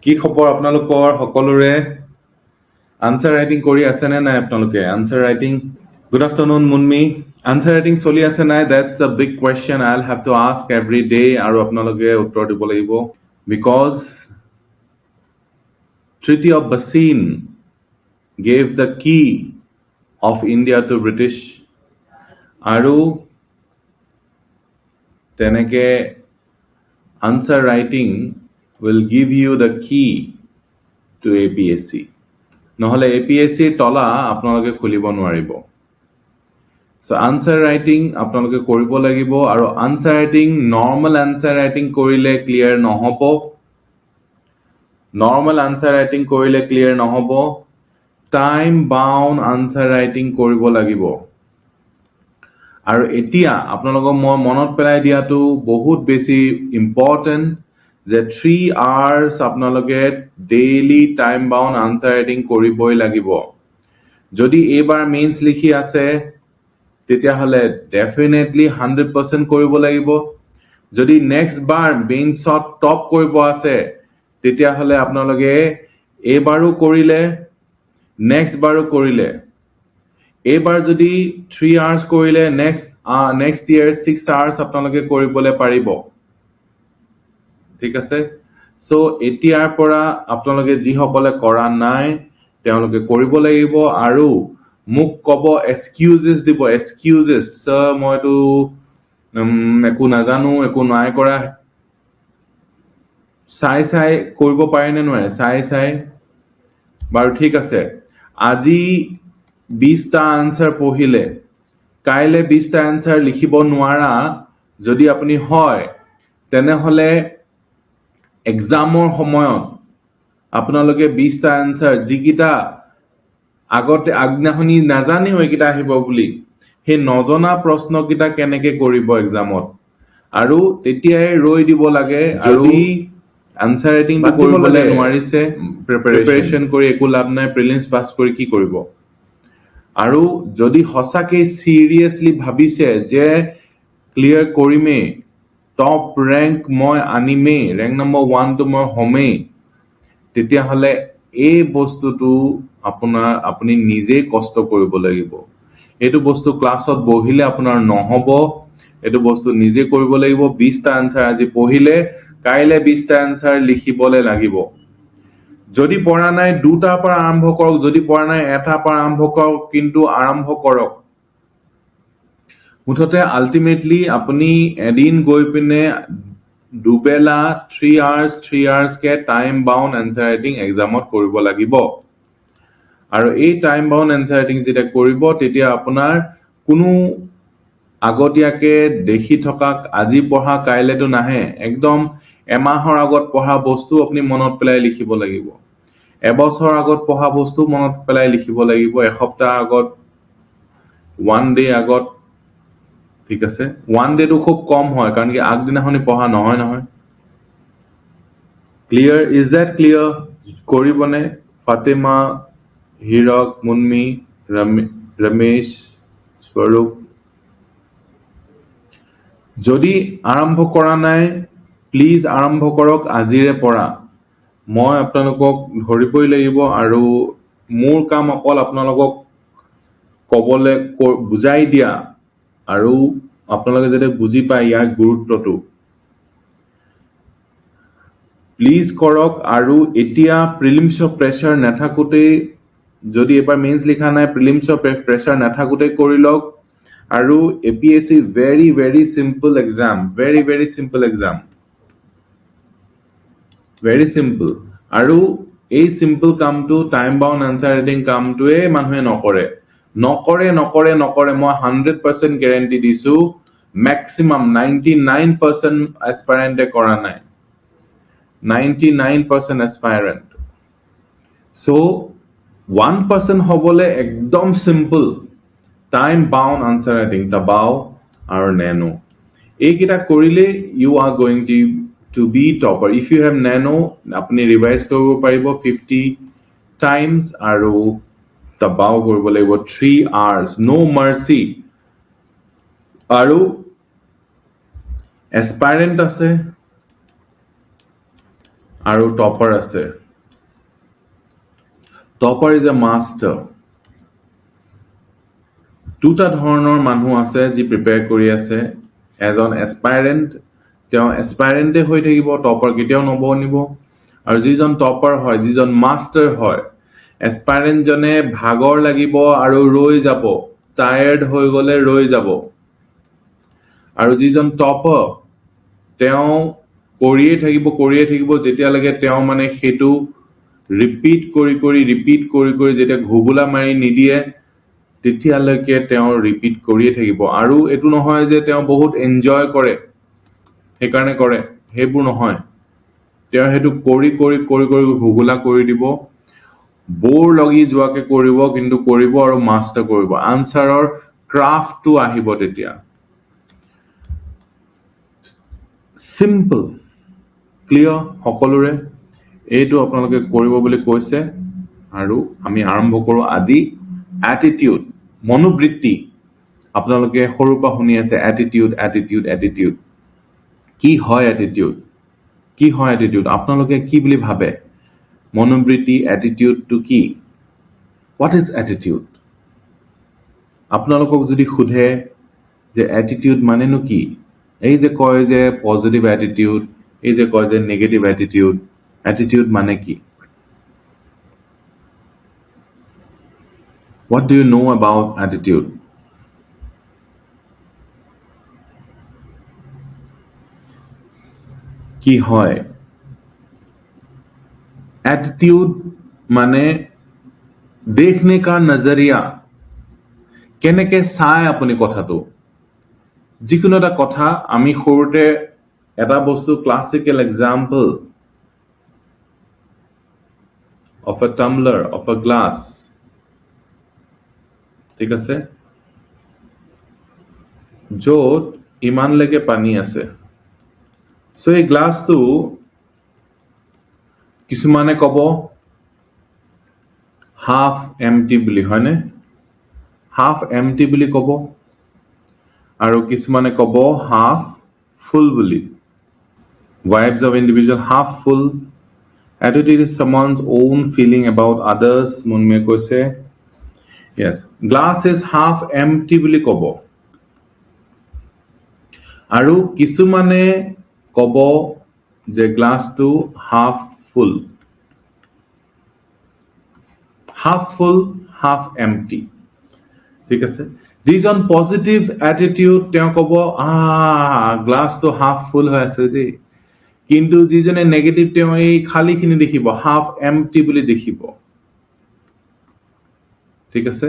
কি খবৰ আপোনালোকৰ সকলোৰে আনসাৰ ৰাইটিং কৰি আছে নে নাই আপোনালোকে answer writing good afternoon Munmi answer writing চলি আছে নাই that's a big question I will have to ask every day আৰু আপোনালোকে উত্তৰ দিব লাগিব because Treaty of Bassein gave the key of India to British আৰু তেনেকে answer writing will give you the key to APSC নহলে APSC তলা আপোনালোকে খুলিব নোৱাৰিব so answer writing আপোনালোকে কৰিব লাগিব আৰু answer writing normal answer writing কৰিলে clear নহব normal answer writing কৰিলে clear নহব time bound answer writing কৰিব লাগিব আৰু এতিয়া আপোনালোকক মই মনত পেলাই দিয়াটো বহুত বেছি ইম্পৰ্টেন্ট যে 3 hours আপোনালোকে daily time bound answer writing কৰিবই লাগিব যদি এবাৰ মেইনছ লিখি আছে তেতিয়া হলে ডেফিনেটলি 100% কৰিব লাগিব যদি নেক্সট বাৰ মেইনছত টপ কৰিব আছে তেতিয়া হলে আপোনালোকে এবাৰো কৰিলে নেক্সট বাৰো কৰিলে এবাৰ যদি 3 hours কৰিলে next year 6 hours আপোনালোকে কৰিবলৈ পাৰিব ঠিক আছে সো এতিয়াৰ পৰা আপোনালোকে যি সকলে কৰা নাই তেওঁলোকে কৰিব লাগিব আৰু মুক কব এক্সকিউজেস দিব এক্সকিউজেস স্যাৰ মইতো একো নাজানো একো নাই কৰা চাই কৰিব পাৰে নে নোৱাৰে চাই বাৰু ঠিক আছে আজি 20টা আনসাৰ পঢ়িলে কাইলে 20টা আনসাৰ লিখিব নোৱাৰা যদি আপুনি হয় তেনেহলে এক্সামৰ সময়ত আপোনালোকে 20টা আনসাৰ যিকিটা আগতে আগনাহনি নাজানিও একিটা আহিব বুলি হে নজনা প্ৰশ্ন কিটা কেনেকে কৰিব এক্সামত আৰু তেতিয়াই ৰৈ দিব লাগে আৰু আনসাৰ ৰাইটিং কৰিবলৈ নোৱাৰিছে প্ৰিপাৰেচন কৰি একো লাভ নাই প্ৰিলিমছ পাস কৰি কি কৰিব আৰু যদি হসাকে সিৰিয়াসলি ভাবিছে যে ক্লিয়াৰ কৰিমে টপ ৰ্যাঙ্ক মই আনিমে ৰ্যাঙ্ক নম্বৰ 1 তো মই হমে তেতিয়া হলে এই বস্তুটো আপুনি নিজে কষ্ট কৰিব লাগিব এটো বস্তু ক্লাছত বহিলে আপোনাৰ নহব এটো বস্তু নিজে কৰিব লাগিব 20টা আনসাৰ আজি পঢ়িলে কাইলে 20টা আনসাৰ লিখিবলে লাগিব যদি পঢ়া নাই দুটাৰ পৰা আৰম্ভ কৰক যদি পঢ়া নাই এটাৰ পৰা আৰম্ভ কৰক কিন্তু আৰম্ভ কৰক মুঠতে আলটিমেটলি আপুনি এদিন গৈ পিনে দুবেলা 3 hours কে টাইম বাউন্ড আনসাৰ ৰাইটিং এক্সামত কৰিব লাগিব আৰু এই টাইম বাউন্ড আনসাৰ ৰাইটিং যেটা কৰিব তেতিয়া আপোনাৰ কোনো আগতিয়াকে দেখি থকা আজি পঢ়া কাইলেটো নাহে একদম এমাহৰ আগত পঢ়া বস্তু আপুনি মনত পেলাই লিখিব লাগিব এবছৰ আগত পঢ়া বস্তু মনত পেলাই লিখিব লাগিব এসপ্তাহ আগত 1 day আগত ঠিক আছে 1 day তো খুব কম হয় কাৰণ কি আগদিনাখনি পঢ়া নহয় ক্লিয়াৰ ইজ দ্যাট ক্লিয়াৰ কৰিবনে ফাতেমা হিৰক মুনমি ৰমেশ স্বৰূপ যদি আৰম্ভ কৰা নাই প্লিজ আৰম্ভ কৰক আজিৰে পৰা মই আপোনালোকক ধৰিবই লাগিব আৰু মোৰ কাম অকল আপোনালোকক কবলে বুজাই দিয়া আৰু আপোনালোকে যেতে বুজি পায় ইয়াৰ গুৰুত্বটো প্লিজ কৰক আৰু এতিয়া প্ৰিলিমছৰ প্ৰেছাৰ নাথাকুতে যদি এবাৰ মেইনছ লিখা নাই প্ৰিলিমছৰ প্ৰেছাৰ নাথাকুতে কৰি লওক আৰু APS-C very very simple exam very simple exam very simple আৰু এই সিম্পল কামটো টাইম বাউন্ড আনসাৰ ৰাইটিং কামটোৱে মানুহে নকৰে মই 100% গ্যাৰান্টি দিছো ম্যাক্সিমাম 99% এসপাইৰেন্টে কৰা নাই 99% এসপাইৰেন্ট সো 1% হবলে একদম simple time bound answer writing দবাও আৰু নেনো এইকিটা কৰিলে you are going to be topper if you have nano apni revise কৰিব পাৰিব 50 times আৰু দবাও কৰিব লাগিব 3 hours no mercy আৰু aspirant আছে আৰু টপাৰ আছে টপাৰ ইজ এ মাষ্টাৰ দুটা ধৰণৰ মানুহ আছে যি প্ৰিপেয়াৰ কৰি আছে এজন এস্পাইৰেন্ট তেওঁ এস্পাইৰেন্টে হৈ থাকিব টপাৰ কেতিয়াও নবনিব আৰু যিজন টপাৰ হয় যিজন মাষ্টাৰ হয় এস্পাইৰেন্ট জনে ভাগৰ লাগিব আৰু ৰৈ যাব টায়াৰ্ড হৈ গলে ৰৈ যাব আৰু যিজন টপাৰ তেওঁ কৰিয়ে থাকিব যেতিয়ালৈকে তেওঁ মানে সেইটো ৰিপিট কৰি যেতিয়া ঘুগুলা মাৰি নিদিয়ে তেতিয়ালৈকে তেওঁ ৰিপিট কৰিয়ে থাকিব আৰু এটো নহয় যে তেওঁ বহুত এনজয় কৰে সেইকাৰণে কৰে সেইবোৰ নহয় তেওঁ হেতু কৰি ঘুগুলা কৰি দিব বৰ লাগি যোৱাকে কৰিব কিন্তু কৰিব আৰু মাষ্টাৰ কৰিব আনসাৰৰ ক্ৰাফটটো আহিব তেতিয়া simple clear সকলোৰে এইটো আপোনালোকে কৰিব বুলি কৈছে আৰু আমি আৰম্ভ কৰো আজি attitude মনোবৃত্তি আপোনালোকে সৰুৰ পৰা শুনি আছে attitude কি হয় attitude আপোনালোকে কি বুলি ভাবে মনোবৃত্তি attitude টো কি what is attitude আপোনালোকক যদি খুধে যে attitude মানেনো কি এই যে কয় যে পজিটিভ attitude এই যে কয় যে নেগেটিভ attitude মানে কি what do you know about attitude কি হয় attitude মানে देखने का नजरिया কেনেকে চাই আপুনি কথাটো যিকোনো এটা কথা আমি সৰুতে এটা বস্তু classical example of a tumbler of a glass ঠিক আছে য'ত ইমান লেকে পানী আছে সো এই গ্লাসটো কিছুমানে কব half empty বুলি হয়নে half empty বুলি কব আৰু কিছুমানে কব half full বুলি vibes of individual half full attitude is someone's own feeling about others munme koise yes glass is half empty বুলি কব আৰু কিছুমানে কব যে গ্লাস টো half full half empty ঠিক আছে যিজন পজিটিভ attitude তেওঁ কব গ্লাস টো half full হৈ আছে দেই কিন্তু যিজনে নেগেটিভ তেওঁ এই খালিখিনি দেখিব half empty বুলি দেখিব ঠিক আছে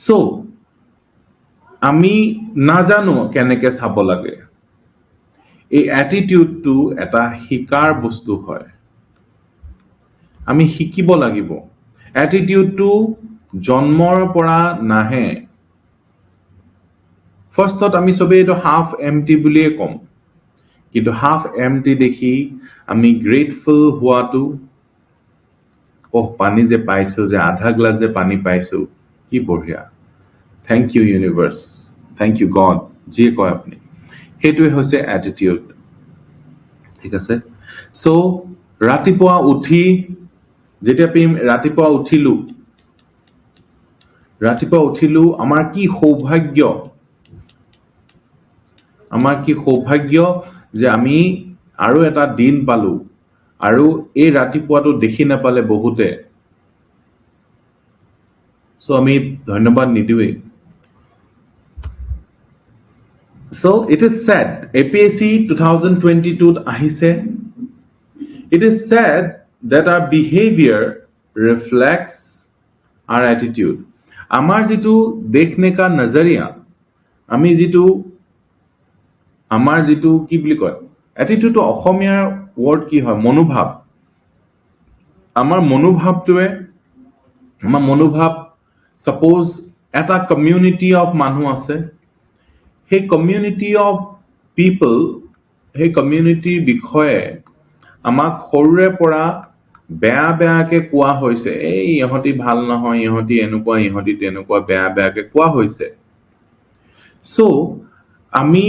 সো আমি নাজানো কেনেকে চাব লাগে এই attitude টো এটা শিকাৰ বস্তু হয় আমি শিকিব লাগিব attitude টো জন্মৰ পৰা নাহে ফাৰ্ষ্টত আমি সবে এটো half empty বুলিয়ে কম কিন্তু half empty দেখি আমি grateful হোৱাটো পানী যে পাইছো যে আধা গ্লাস যে পানী পাইছো কি বঢ়িয়া thank you universe thank you god যে কয় আপনি হেতুৱে হৈছে attitude ঠিক আছে সো ৰাতিপুৱা উঠি যেতিয়া আমি ৰাতিপুৱা উঠিলো আমাৰ কি সৌভাগ্য যে আমি আৰু এটা দিন পালো আৰু এই ৰাতিপুৱাটো দেখি নাপালে বহুতে সো আমি ধন্যবাদ নিদিওই so it is said APSC 2022 আহিছে it is said that our behavior reflects our attitude আমাৰ যেটো देखने का नजरिया আমি যেটো আমাৰ যেটো কি বুলি কয় attitude অসমীয়াৰ word কি হয় মনোভাব আমাৰ মনোভাব suppose এটা community of মানুহ আছে সেই community of people সেই community বিষয়ে আমাক সৰুৰে পৰা বেয়াকে কোৱা হৈছে এই ইহতি ভাল নহয় ইহতি এনেকুৱা ইহতি তেনেকুৱা বেয়াকে কোৱা হৈছে সো আমি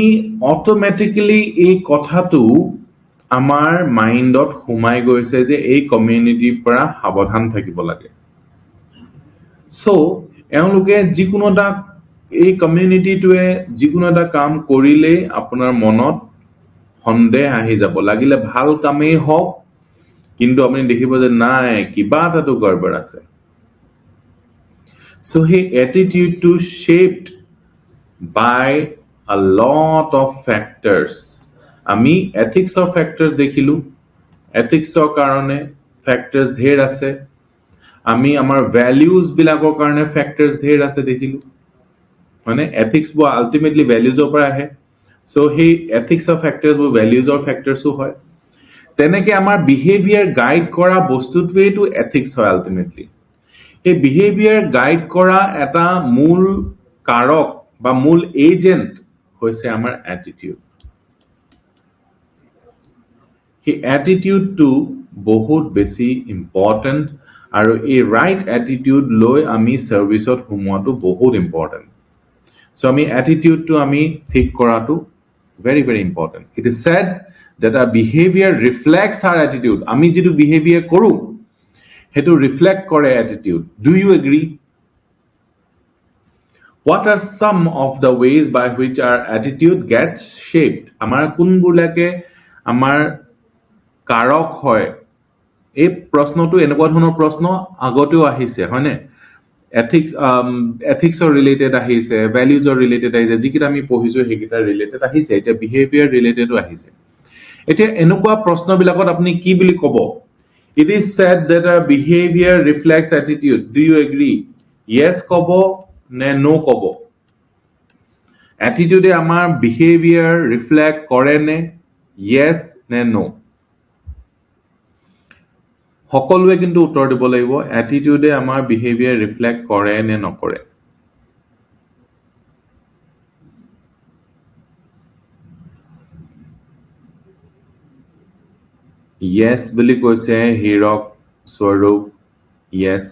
অটোমেটিক্যালি এই কথাটো আমাৰ মাইণ্ডত সোমাই গৈছে যে এই কমিউনিটিৰ পৰা সাৱধান থাকিব লাগে সো এওঁলোকে যিকোনো এটা এই কমিউনিটিটোৱে যিকোনো এটা কাম কৰিলেই আপোনাৰ মনত সন্দেহ আহি যাব লাগিলে ভাল কামেই হওক কিন্তু আপুনি দেখিব যে নাই কিবা এটাতো গড়বড় আছে so he attitude to shaped by a lot of factors আমি ethics of factors দেখিলো ethics ৰ কাৰণে factors ধেৰ আছে আমি আমাৰ values বিলাকৰ কাৰণে factors ধেৰ আছে দেখিলো মানে ethics বোৰ ultimately values ৰ পৰা আহে so he ethics of factors বোৰ values ৰ factors হয় তেনেকে আমাৰ behavior guide কৰা বস্তুটোৱেইটো ethics হয় ultimately এই behavior guide কৰা এটা মূল কাৰক বা মূল এজেন্ট হৈছে আমাৰ attitude এই attitudeটো বহুত বেছি ইম্পৰ্টেন্ট আৰু এই right attitude লৈ আমি সাৰ্ভিসত সোমোৱাটো বহুত ইম্পৰ্টেন্ট so আমি attitudeটো আমি ঠিক কৰাটো very very important it is said that our behavior reflects our attitude আমি যেটো behavior কৰো হেতু reflect কৰে attitude do you agree what are some of the ways by which our attitude gets shaped আমাৰ কোনগুলাকে আমাৰ কাৰক হয় এই প্ৰশ্নটো এনেকুৱা ধৰণৰ প্ৰশ্ন আগতেও আহিছে হয়নে ethics related আহিছে values related আহিছে যিকিটা আমি পঢ়িছো হেকিটা related আহিছে এটা behavior related আহিছে এতিয়া এনেকুৱা প্ৰশ্নবিলাকত আপুনি কি বুলি ক'ব it is said that our behavior reflects attitude do you agree yes ক'ব নে no ক'ব attitude আমাৰ behavior reflect কৰে নে yes নে no সকলোৱে কিন্তু উত্তৰ দিব লাগিব attitude আমাৰ behavior reflect কৰে নে নকৰে yes বুলি কৈছে হিৰক স্বৰূপ yes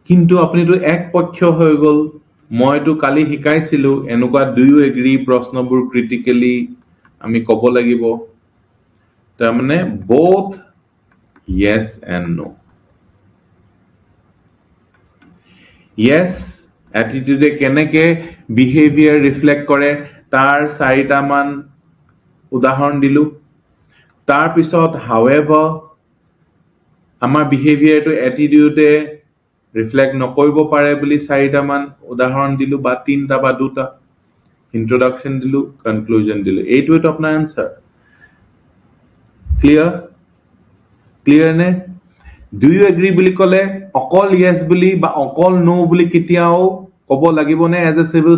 কিন্তু আপুনিটো এক পক্ষ হৈ গল মইটো কালি শিকাইছিলো এনেকুৱা do you agree প্ৰশ্নবোৰ critically আমি ক'ব লাগিব তাৰ মানে both yes and no yes attitude কেনেকে behavior reflect কৰে তাৰ চাৰিটা মান উদাহৰণ দিলু তাৰ পিছত however আমাৰ behavior to attitude reflect নকৰিব পাৰে বুলি চাৰিটা মান উদাহৰণ দিলু বা তিনটা বা দুটা introduction দিলু conclusion দিলু এইটোৱেটো আপোনাৰ answer clear নে do you agree বুলি কলে অকল yes বুলি বা অকল no বুলি কেতিয়াও ক'ব লাগিব নে as a civil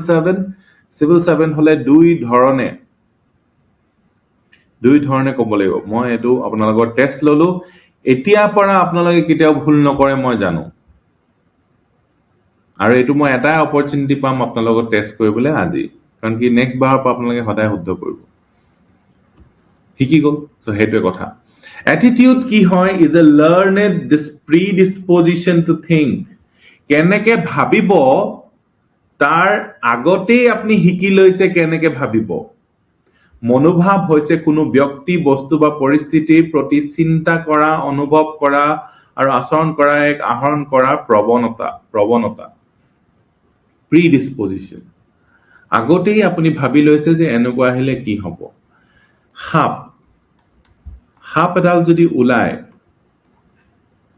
servant হলে দুই ধৰণে ক'ব লাগিব মই এটো আপোনালোকৰ টেষ্ট ললো এতিয়া পৰা আপোনালোকে কেতিয়াও ভুল নকৰে মই জানো আৰু এটো মই এটা অপৰচুনিটি পাম আপোনালোকৰ টেষ্ট কৰিবলৈ আজি কাৰণ কি নেক্সট বাৰৰ পৰা আপোনালোকে সদায় শুদ্ধ কৰিব শিকি গল সো হেতুৱে কথা attitude কি হয় is a learned predisposition to think কেনেকে ভাবিব তাৰ আগতেই আপুনি শিকি লৈছে কেনেকে ভাবিব মনোভাৱ হৈছে কোনো ব্যক্তি বস্তু বা পৰিস্থিতিৰ প্ৰতি চিন্তা কৰা অনুভৱ কৰা আৰু আচৰণ কৰা এক আহৰণ কৰা প্ৰৱণতা predisposition আগতেই আপুনি ভাবি লৈছে যে এনেকুৱা আহিলে কি হ'ব সাপ এডাল যদি উলায়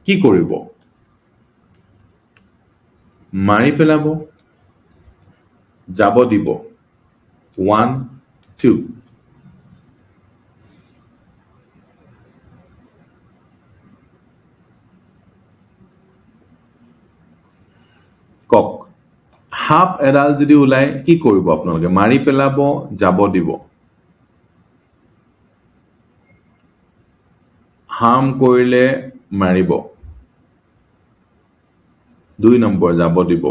কি কৰিব মাৰি পেলাব যাব দিব 1 2 কক সাপ এডাল যদি উলায় কি কৰিব আপোনালোকে মাৰি পেলাব যাব দিব হাম কৰিলে মাৰিব 2 নম্বৰ যাব দিব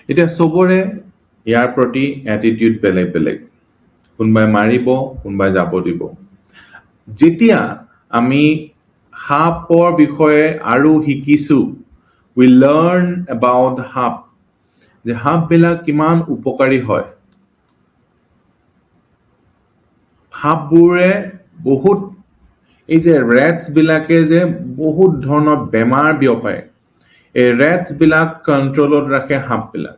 এটা সবৰে ইয়াৰ প্ৰতি attitude বেলেগ কোনবাই মাৰিব কোনবাই যাব দিব যেতিয়া আমি সাপৰ বিষয়ে আৰু শিকিছো we learn about সাপ যে সাপবিলাক কিমান উপকাৰী হয় সাপবোৰে বহুত এই যে ৰেটছ বিলাকে যে বহুত ধৰণৰ বেমাৰ বিয়পায়, এই ৰেটছ বিলাক কণ্ট্ৰলত ৰাখে সাপবিলাক।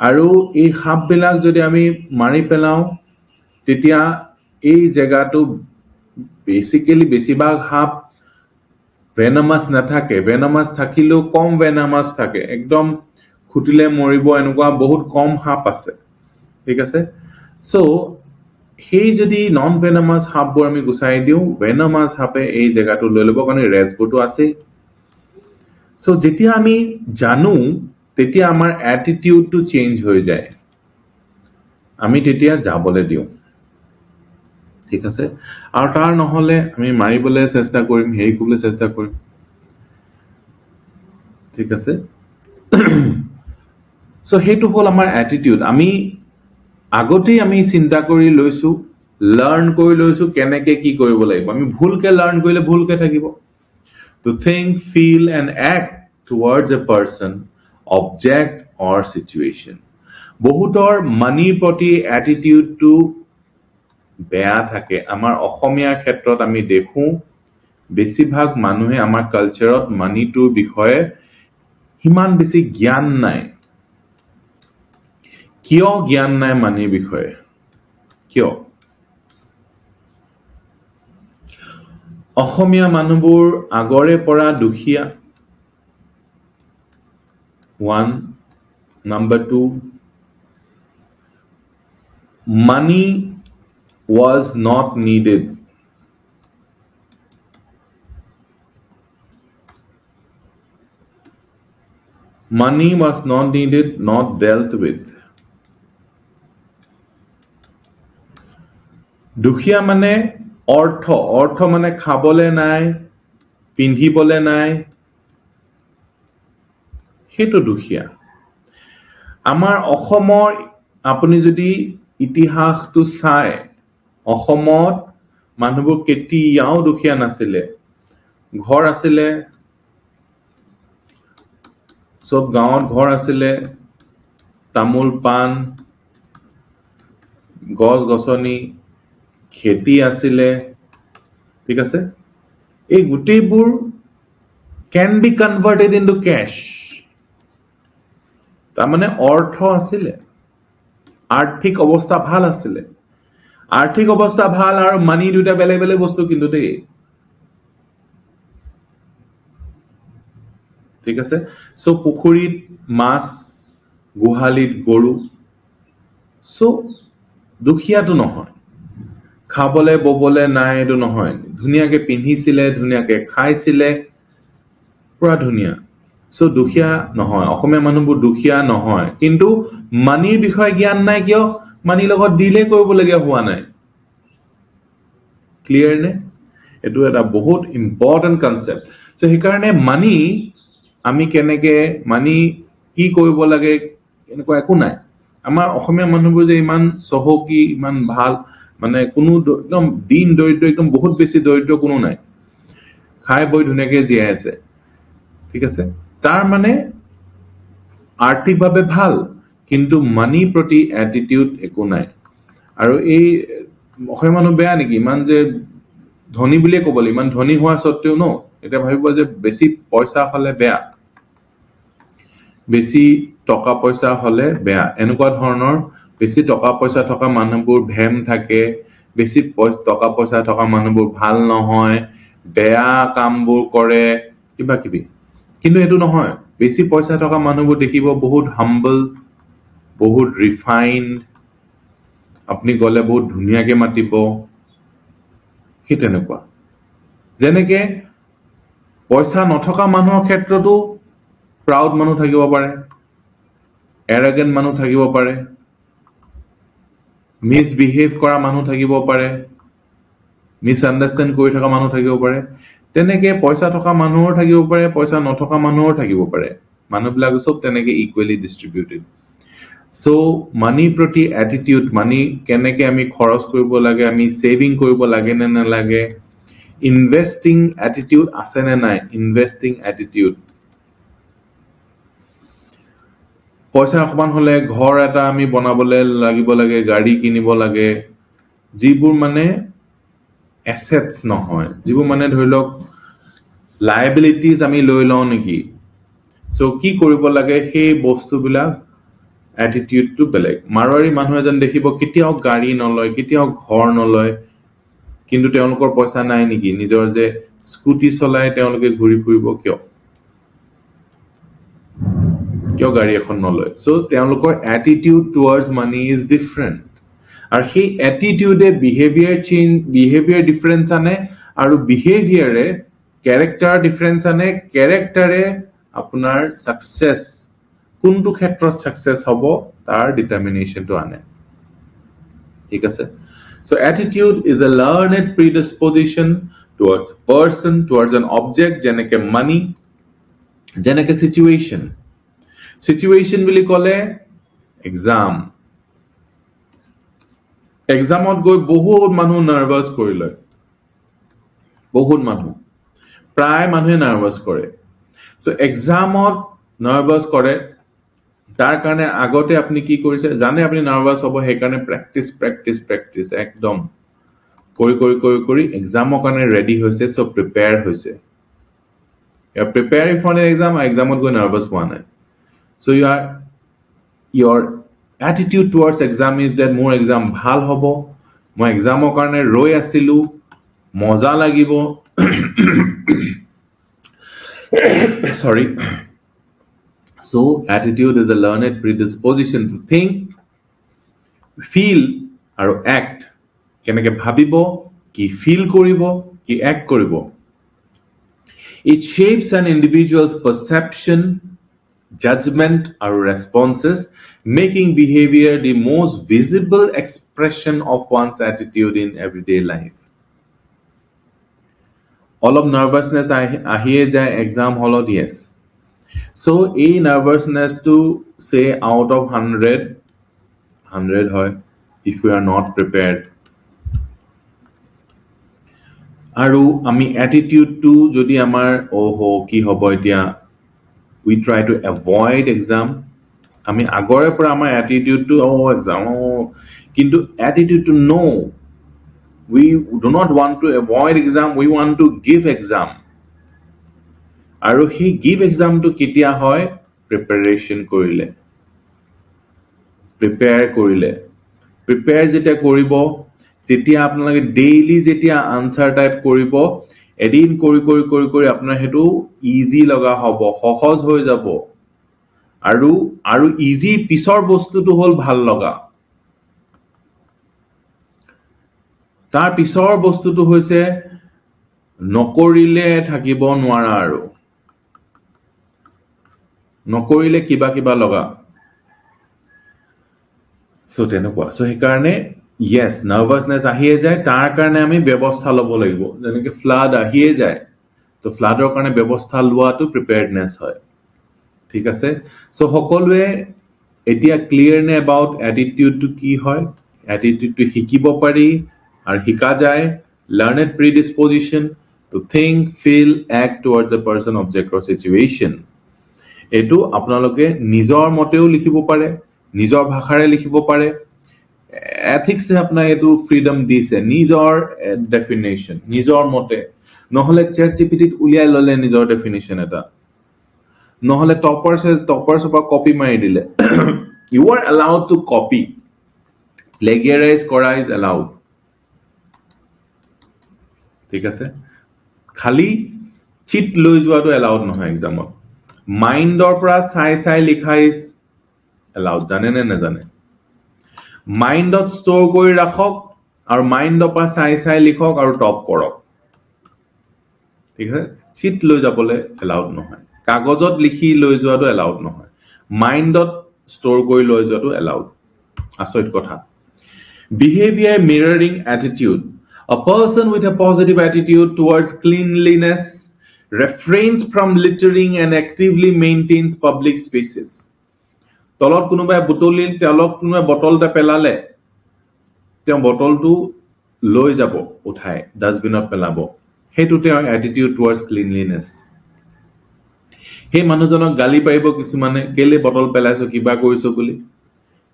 আৰু এই সাপবিলাক যদি আমি মাৰি পেলাওঁ, তেতিয়া এই জেগাটো বেচিকেলি বেছিভাগ সাপ ভেনামাছ নাথাকে, ভেনামাছ থাকিলেও কম ভেনামাছ থাকে, একদম খুটিলে মৰিব এনেকুৱা বহুত কম সাপ আছে, ঠিক আছে। চ' সেই যদি নন ভেনামাছ সাপবোৰ আমি গুচাই দিওঁ, ভেনামাছ সাপে এই জেগাটো লৈ ল'ব, কাৰণ ৰেটছবোৰতো আছেই। চ' যেতিয়া আমি জানো, তেতিয়া আমাৰ এটিটিউডটো চেঞ্জ হৈ যায়, আমি তেতিয়া যাবলৈ দিওঁ, ঠিক আছে। আৰু তাৰ নহলে আমি মাৰিবলৈ চেষ্টা কৰিম, হেৰি কৰিবলৈ চেষ্টা কৰিম, ঠিক আছে। চ' সেইটো হ'ল আমাৰ এটিটিউড। আমি আগতেই আমি চিন্তা কৰি লৈছো, লাৰ্ণ কৰি লৈছো কেনেকে কি কৰিব লাগিব। আমি ভুলকে লাৰ্ণ কৰিলে ভুলকে থাকিব। To think, feel and act towards a person, object or situation. বহুতৰ মানিৰ প্ৰতি এটিটিউডটো বেয়া থাকে। আমাৰ অসমীয়াৰ ক্ষেত্ৰত আমি দেখো বেছিভাগ মানুহে আমাৰ কালচাৰত মানিটোৰ বিষয়ে সিমান বেছি জ্ঞান নাই। কিয় জ্ঞান নাই মানিৰ বিষয়ে? কিয়? অসমীয়া মানুহবোৰ আগৰে পৰা দুখীয়া, 1. Number 2, money was not needed. Money was not needed, not dealt with. দুখীয়া মানে অৰ্থ মানে খাবলে নাই, পিন্ধিবলে নাই, সেইটো দুখীয়া। আমাৰ অসমৰ আপুনি যদি ইতিহাসটো চায়, অসমত মানুহবোৰ কেতিয়াও দুখীয়া নাছিলে। ঘৰ আছিলে, চব গাঁৱত ঘৰ আছিলে, তামোল পাণ, গছ গছনি, খেতি আছিলে, ঠিক আছে। এই গোটেইবোৰ can be converted into cash. তাৰমানে অৰ্থ আছিলে, আৰ্থিক অৱস্থা ভাল আছিলে। আৰ্থিক অৱস্থা ভাল আৰু মানি দুটা বেলেগ বেলেগ বস্তু কিন্তু দেই, ঠিক আছে। চ' পুখুৰীত মাছ, গোহালিত গৰু, চ' দুখীয়াটো নহয়। খাবলে ববলে নাই এইটো নহয়, ধুনীয়াকে পিন্ধিছিলে, ধুনীয়াকে খাইছিলে, পুৰা ধুনীয়া। চ' দুখীয়া নহয়, অসমীয়া মানুহবোৰ দুখীয়া নহয়। কিন্তু মানিৰ বিষয়ে জ্ঞান নাই কিয়? মানিৰ লগত ডিলে কৰিবলগীয়া হোৱা নাই। ক্লিয়াৰ নে? এইটো এটা বহুত ইম্পৰ্টেণ্ট কনচেপ্ট। চ' সেইকাৰণে মানি আমি কেনেকে, মানি কি কৰিব লাগে, এনেকুৱা একো নাই। আমাৰ অসমীয়া মানুহবোৰ যে ইমান চহকী, ইমান ভাল, মানে কোনো একদম দিন দৰিদ্ৰ, একদম বহুত বেছি দৰিদ্ৰ কোনো নাই, খাই বৈ ধুনীয়াকে জীয়াই আছে, ঠিক আছে। তাৰ মানে আৰ্থিকভাৱে ভাল, কিন্তু মানিৰ প্ৰতি এটিটিউড একো নাই। আৰু এই অসমীয়া মানুহ বেয়া নেকি? ইমান যে ধনী বুলিয়ে ক'ব লাগিব, ইমান ধনী হোৱা স্বত্তেও ন, এতিয়া ভাবিব যে বেছি পইচা হলে বেয়া, বেছি টকা পইচা হলে বেয়া, এনেকুৱা ধৰণৰ। বেছি টকা পইচা থকা মানুহবোৰ ভেম থাকে, বেছি টকা পইচা থকা মানুহবোৰ ভাল নহয়, বেয়া কামবোৰ কৰে, কিবা কিবি। কিন্তু এইটো নহয়, বেছি পইচা থকা মানুহবোৰ দেখিব বহুত হাম্বল, বহুত ৰিফাইণ্ড, আপুনি গলে বহুত ধুনীয়াকে মাতিব, সেই তেনেকুৱা। যেনেকে পইচা নথকা মানুহৰ ক্ষেত্ৰতো প্ৰাউড মানুহ থাকিব পাৰে, এৰেগেণ্ট মানুহ থাকিব পাৰে, মিছবিহেভ কৰা মানুহ থাকিব পাৰে, মিছআণ্ডাৰষ্টেণ্ড কৰি থকা মানুহ থাকিব পাৰে। তেনেকে পইচা থকা মানুহৰ থাকিব পাৰে, পইচা নথকা মানুহৰ থাকিব পাৰে। মানুহবিলাক চব তেনেকে ইকুৱেলি ডিষ্ট্ৰিবিউটেড। চ' মানিৰ প্ৰতি এটিটিউড, মানি কেনেকে আমি খৰচ কৰিব লাগে, আমি ছেভিং কৰিব লাগে নে নালাগে, ইনভেষ্টিং এটিটিউড আছে নে নাই, ইনভেষ্টিং এটিটিউড। পইচা অকমান হলে ঘৰ এটা আমি বনাবলে লাগিব লাগে, গাড়ী কিনিব লাগে, যিবোৰ মানে এছেটছ নহয় যিবোৰ মানে ধৰি লওক লাইবিলিটিজ আমি লৈ লওঁ নেকি সো কি কৰিব লাগে সেই বস্তুবিলাক এটিটিউডটো বেলেগ মাৰোৱাৰী মানুহ এজন দেখিব কেতিয়াও গাড়ী নলয় কেতিয়াও ঘৰ নলয় কিন্তু তেওঁলোকৰ পইচা নাই নেকি নিজৰ যে স্কুটি চলাই তেওঁলোকে ঘূৰি ফুৰিব কিয় গাড়ী এখন নলয় সো তেওঁলোকৰ attitude towards money is different আৰু সেই এটিটিউডে বিহেভিয়াৰ ডিফাৰেন্স আনে আৰু বিহেভিয়াৰে ক্যাৰেক্টাৰ ডিফাৰেন্স আনে ক্যাৰেক্টাৰে আপোনাৰ সাকসেস কোনটো ক্ষেত্ৰত সাকসেস হ'ব তাৰ ডিটাৰমিনেশনটো আনে ঠিক আছে so attitude is a learned predisposition towards a person towards an object যেনেকে money যেনেকে situation বুলি ক'লে এক্সামত গৈ বহুত মানুহ নাৰ্ভাস কৰি লয় বহুত মানুহ প্ৰায় মানুহে নাৰ্ভাস কৰে সো এক্সামত নাৰ্ভাস কৰে তাৰ কাৰণে আগতে আপুনি কি কৰিছে জানে আপুনি নাৰ্ভাস হ'ব সেই কাৰণে প্ৰেক্টিস একদম কৰি এক্সামৰ কাৰণে ৰেডি হৈছে সো প্ৰিপেয়াৰ হৈছে প্ৰিপেয়াৰিং ফৰ এন এক্সামত গৈ নাৰ্ভাস হোৱা নাই so your attitude towards exam is that মোৰ exam ভাল হ'ব মই এক্সামৰ কাৰণে ৰৈ আছিলো মজা লাগিব sorry so attitude is a learned predisposition to think feel আৰু act কেনেকে ভাবিব কি feel কৰিব কি act কৰিব it shapes an individual's perception judgment or responses making behavior the most visible expression of one's attitude in everyday life all of nervousness ahiye jay exam hall yes so a nervousness to say out of 100 hoy if we are not prepared aru ami attitude to jodi amar oho ki hobo etia we try to avoid exam ami agore pora amar attitude to exam kintu attitude to know we do not want to avoid exam we want to give exam aru he give exam to kitia hoy preparation korile prepare jeta koribo tetia apnalage daily jetia answer type koribo এদিন কৰি আপোনাৰ হেতু easy লগা হ'ব সহজ হৈ যাব আৰু ইজি পিছৰ বস্তুটো হল ভাল লগা তাৰ পিছৰ বস্তুটো হৈছে নকৰিলে থাকিব নোৱাৰা আৰু নকৰিলে কিবা লগা সো তেনেকুৱা সো সেই কাৰণে yes nervousness আহিয়ে যায় তাৰ কাৰণে আমি ব্যৱস্থা ল'ব লাগিব যেনেকে ফ্লাড আহিয়ে যায় তো ফ্লাডৰ কাৰণে ব্যৱস্থা লোৱাটো প্ৰিপেয়াৰডনেস হয় ঠিক আছে সো সকলোৱে এতিয়া ক্লিয়াৰ নে about attitude to কি হয় attitude to শিকিব পাৰি আৰু শিকা যায় learned predisposition to think feel act towards a person object or situation এটো আপোনালোকে নিজৰ মতেও লিখিব পাৰে নিজৰ ভাষাৰে লিখিব পাৰে ethics se apna etu freedom dise nijor definition nijor mote nohole ChatGPT uliai lole nijor definition eta nohole toppers opa copy mari dile you are allowed to copy plagiarize kora is allowed ঠিক আছে খালি cheat loi jua to allowed nohoy exam mind or pora sai likha is allowed jane na jane মাইন্ডত store কৰি ৰাখক আৰু মাইন্ডৰ পৰা চাই লিখক আৰু টপ কৰক ঠিক আছে চিট লৈ যাবলৈ এলাউড নহয় কাগজত লিখি লৈ যোৱাটো এলাউড নহয় মাইন্ডত স্টোৰ কৰি লৈ যোৱাটো এলাউড আচৰিত কথা behavior mirroring attitude a person with a positive attitude towards cleanliness refrains from littering and actively maintains public spaces তলত কোনোবাই বুটলিল তেলক কোনোবাই বটলটা পেলালে তেওঁ বটলটো লৈ যাব উঠাই ডাস্টবিনত পেলাব হেতু তেওঁৰ attitude towards cleanliness হে মানুহজনক গালি পাৰিব কিছুমানে কেলে বটল পেলাইছো কিবা কৰিছো বুলি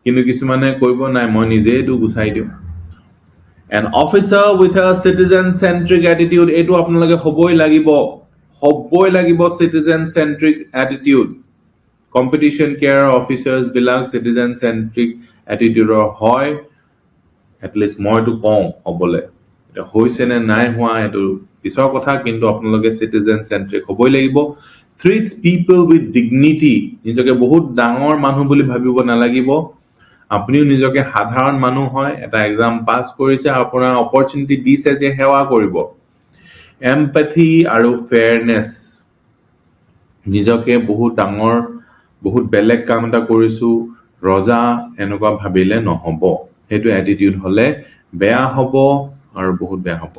কিন্তু কিছুমানে কইব নাই মই নিজে এটো গুছাই দিও An officer with a citizen-centric attitude, এইটো আপোনালোকে হ'বই লাগিব citizen-centric attitude. Competition care officers বিলাক citizen-centric attitude হয়, at least মইতো কওঁ হ'বলে. এটা হৈছে নে নাই হোৱা এইটো পিছৰ কথা, কিন্তু আপোনালোকে citizen-centric হ'বই লাগিব. Treats people with dignity, নিজকে বহুত ডাঙৰ মানুহ বুলি ভাবিব নালাগিব. আপুনিও নিজকে সাধাৰণ মানুহ হয়, এটা এক্সাম পাছ কৰিছে, আপোনাৰ অপৰচুনিটি দিছে যে সেৱা কৰিব. এম্পাথি আৰু ফেয়াৰনেছ, নিজকে বহুত ডাঙৰ, বহুত বেলেগ কাম এটা কৰিছো, ৰজা এনেকুৱা ভাবিলে নহব. সেইটো এটিটিউড হলে বেয়া হ'ব আৰু বহুত বেয়া হ'ব.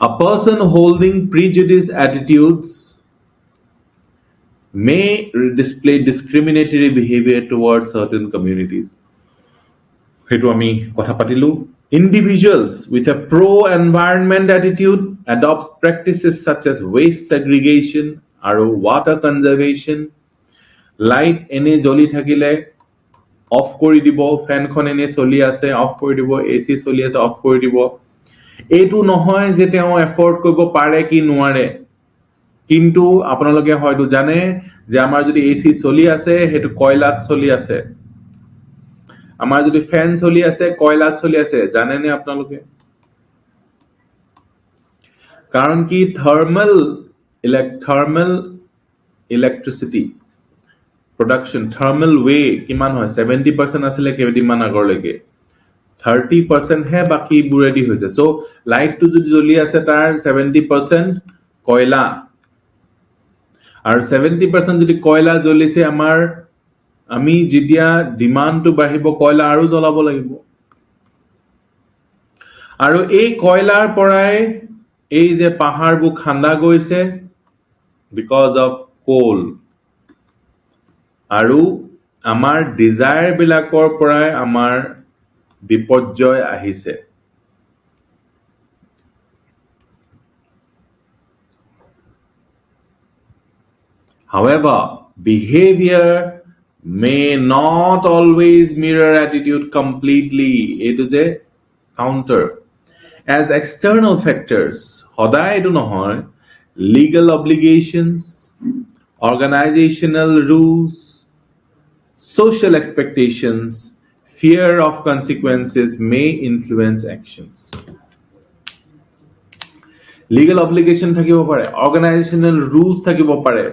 A person holding prejudiced attitudes may display discriminatory behavior towards certain communities. সেইটো আমি কথা পাতিলো. Individuals with a pro-environment attitude adopt practices such as waste segregation আৰু water conservation. Light এনে জ্বলি থাকিলে অফ কৰি দিব, ফেনখন এনে চলি আছে অফ কৰি দিব, এচি চলি আছে অফ কৰি দিব. এইটো নহয় যে তেওঁ এফৰ্ড কৰিব পাৰে কি নোৱাৰে, কিন্তু আপোনালোকে হয়তো জানে যে আমাৰ যদি এচি চলি আছে সেইটো কয়লাত চলি আছে, আমাৰ যদি ফেন চলি আছে কয়লাত চলি আছে, জানেনে আপোনালোকে? কাৰণ কি thermal electricity production, thermal way কিমান হয় 70% আছিলে কেইদিনমান আগৰলৈকে, 30% হে বাকি বুৰেডি হৈছে. সো লাইটটো যদি জ্বলি আছে তাৰ 70% কয়লা, আৰু 70% যদি কয়লা জ্বলিছে, আমি যেতিয়া ডিমান্ডটো বাঢ়িব কয়লা আৰু জ্বলাব লাগিব, আৰু এই কয়লাৰ পৰাই এই যে পাহাৰবোৰ খান্দা গৈছে because of coal, আৰু আমাৰ ডিজায়াৰ বিলাকৰ পৰাই আমাৰ বিপৰ্যয় আহিছে. However, behavior may not always mirror attitude completely. It is a counter. As external factors, সদায় এইটো নহয়, legal obligations, organizational rules, social expectations, fear of consequences may influence actions. Legal obligation থাকিব পাৰে, organizational rules থাকিব পাৰে,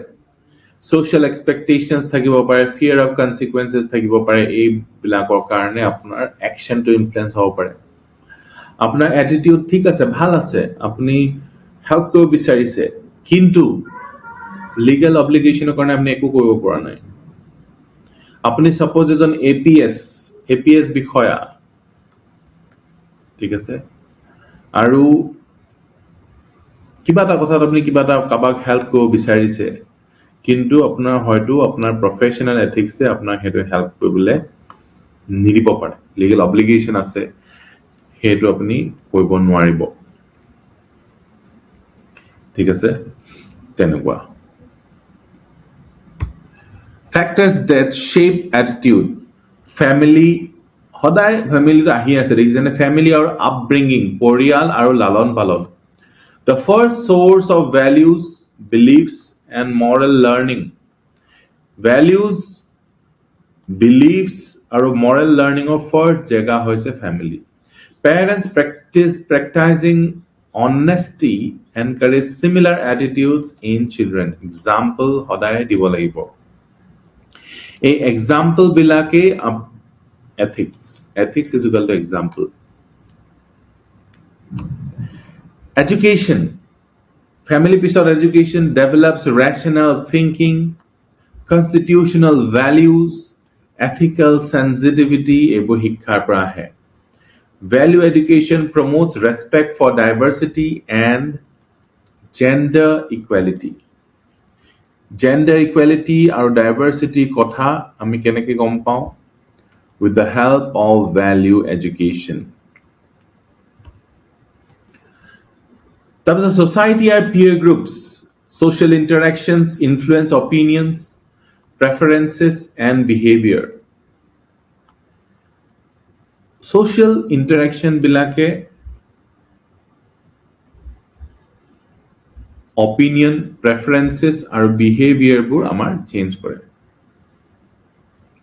social expectations থাকিব পাৰে, fear of consequences থাকিব পাৰে. এইবিলাকৰ কাৰণে আপোনাৰ actionটো influence হ'ব পাৰে. আপোনাৰ attitude ঠিক আছে, ভাল আছে, আপুনি help কৰিব বিচাৰিছে, কিন্তু legal obligationৰ কাৰণে আপুনি একো কৰিব পৰা নাই. আপুনি সাপোজ এজন এপিএস বিষয়া, ঠিক আছে, আৰু কিবা এটা কথাত আপুনি কিবা এটা কাবাক হেল্প কৰিব বিচাৰিছে, কিন্তু আপোনাৰ হয়তো আপোনাৰ প্ৰফেশনাল এথিক্সে আপোনাক হেতু হেল্প কৰিবলৈ নিদিব পাৰে, লিগেল অব্লিগেশন আছে, হেতু আপুনি কৰিব নোৱাৰিব, ঠিক আছে, তেনেকুৱা. Factors that shape attitude. Family, সদায় ফ্যামিলিটো আহি আছে, দেখিছেনে? ফ্যামিলি আৰু আপব্ৰিংগিং, পৰিয়াল আৰু লালন পালন. The first source of values, beliefs and moral learning. Values, beliefs আৰু moral learning of first jega hoise family. Parents practicing honesty encourage similar attitudes in children. Example hodaye dibo lagibo. A example bilake ethics is equal to example. Education, family piece of education develops rational thinking, constitutional values, ethical sensitivity. Ebo hikkar pora ahe. Value education promotes respect for diversity and gender equality. Gender equality or diversity kotha ami keneke gom pao? With the help of value education. তাৰপিছত society and peer groups, social interactions influence opinions, preferences and behavior. social interaction বিলাকে opinion, preferences আৰু behavior বোৰ আমাৰ change কৰে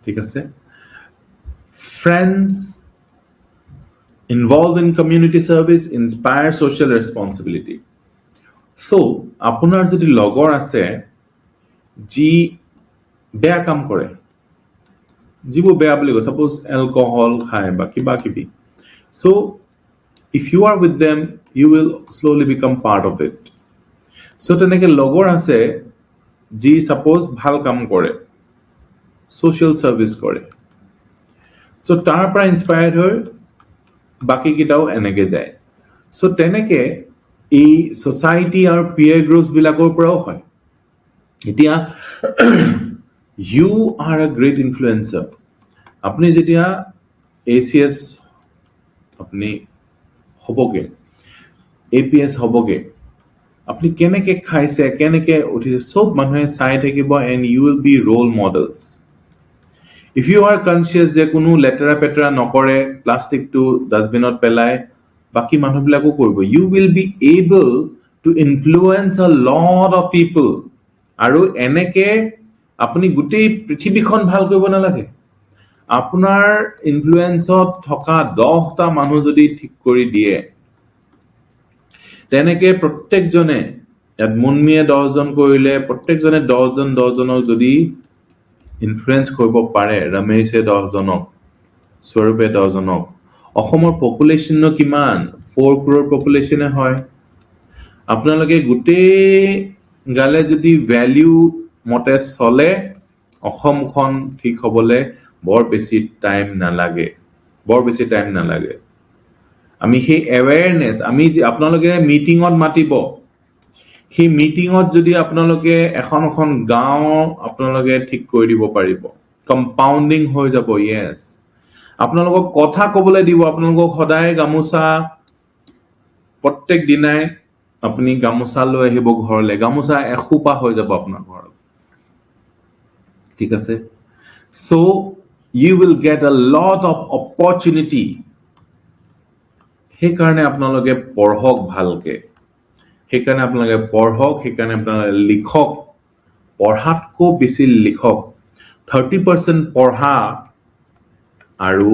ঠিক আছে friends involved in community service inspire social responsibility so আপোনাৰ যদি লগৰ আছে যি বেয়া কাম কৰে যিবোৰ বেয়া বুলি কয় suppose alcohol খায় বা কিবা কিবি so if you are with them you will slowly become part of it so তেনেকে লগৰ আছে যি suppose ভাল কাম কৰে social service কৰে so তাৰ পৰা inspired হৈ বাকি কিটাও এনেকে যায় so তেনেকে এই society আৰু peer groups বিলাকৰ পৰাও হয় এতিয়া you are a great influencer আপনি যেতিয়া ACS আপনি হবগে APS হবগে আপনি কেনেকে খাইছে কেনেকে উঠিছে সব মানুহে চাই থাকিব and you will be role models if you are conscious যে কোনো লেতেৰা পেটেৰা নকৰে প্লাষ্টিক টু ডাস্টবিনত পেলাই বাকি মানুহবিলাকো কৰিব you will be able to influence a lot of people আৰু এনেকে আপুনি গোটেই পৃথিৱীখন ভাল কৰিব নালাগে আপোনাৰ ইনফ্লুয়েন্সত থকা 10টা মানুহ যদি ঠিক কৰি দিয়ে তেনেকে প্ৰত্যেকজনে মুনমিয়ে 10 জন কৰিলে প্ৰত্যেকজনে 10 জনক যদি ইনফ্লুয়েন্স কৰিব পাৰে ৰমেশে 10 জনক স্বৰূপে 10 জনক অসমৰ পপুলেশন কিমান 4 crore পপুলেশনে হয় আপোনালোকে গোটেই গালে যদি ভ্যালু মতে চলে অসমখন ঠিক হবলে বৰ বেছি টাইম নালাগে আমি হে awareness আমি আপোনালোকে মিটিংত মাতিব হি মিটিংত যদি আপোনালোকে এখন গাঁও আপোনালোকে ঠিক কৰি দিব পাৰিব কম্পাউন্ডিং হৈ যাব yes আপোনালোকক কথা কবলৈ দিব আপোনালোকক সদায় গামুচা প্ৰত্যেক দিনাই আপুনি গামুচা লৈ আহিব ঘৰলে গামুচা এখোপা হৈ যাব আপোনাৰ ঘৰত ঠিক আছে so you will get a lot of opportunity हे कारणे আপোনালোকে পঢ়ক ভালকে हे कारणे আপোনালোকে পঢ়ক हे कारणे আপোনালোকে লিখক পঢ়াতকো বেছি লিখক 30% পঢ়া আৰু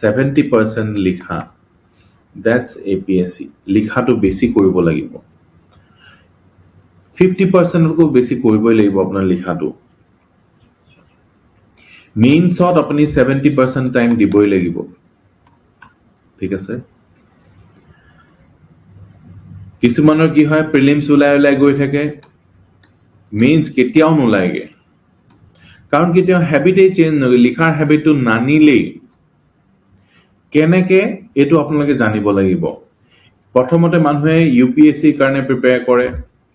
70% লিখা that's APSC লিখাটো বেছি কৰিব লাগিব 50% কো বেছি কৰিবই লাগিব আপোনাৰ লিখাটো মেইনছত আপুনি 70% টাইম দিবই লাগিব ঠিক আছে কিছুমানৰ কি হয় প্ৰিলিমছ উলাই গৈ থাকে মেইনছ কেতিয়াও নোলাইগে কাৰণ কেতিয়াও হ্যাবিটেই চেঞ্জ নগৈ লিখাৰ হ্যাবিটটো নানিলেই কেনেকে এটো আপোনালোকে জানিব লাগিব প্ৰথমতে মানুহে UPSC কাৰণে প্ৰিপেয়াৰ কৰে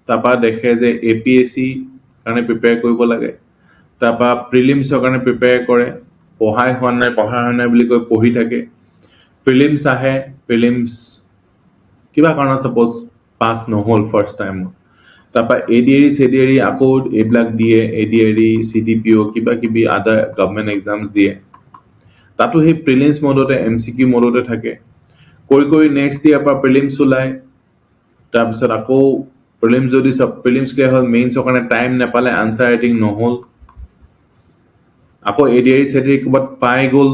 তাপা দেখে যে APSC কাৰণে প্ৰিপেয়াৰ কৰিব লাগে তাপা প্ৰিলিমছৰ কাৰণে প্ৰিপেয়াৰ কৰে পঢ়াই হোৱা নাই বুলি কৈ পঢ়ি থাকে প্ৰিলিমছ আহে প্ৰিলিমছ কিবা কাৰণত suppose pass নহল first time তাপা ADRE আকৌ এইবিলাক দিয়ে ADRE CDPO কিবা কিবি আদাৰ গভৰ্নমেন্ট এক্সামস দিয়ে তাতো হে প্ৰিলিমছ মোডতে MCQ মোডতে থাকে কৰি নেক্সট ইয়াৰ পৰা প্ৰিলিমছ উলাই তাৰ পিছত আকৌ প্ৰিলিমছ যদি সব প্ৰিলিমছ কে হল মেইনছৰ কাৰণে টাইম নাপালে আনসাৰ ৰাইটিং নহল আকৌ ADRE কবাত পাই গল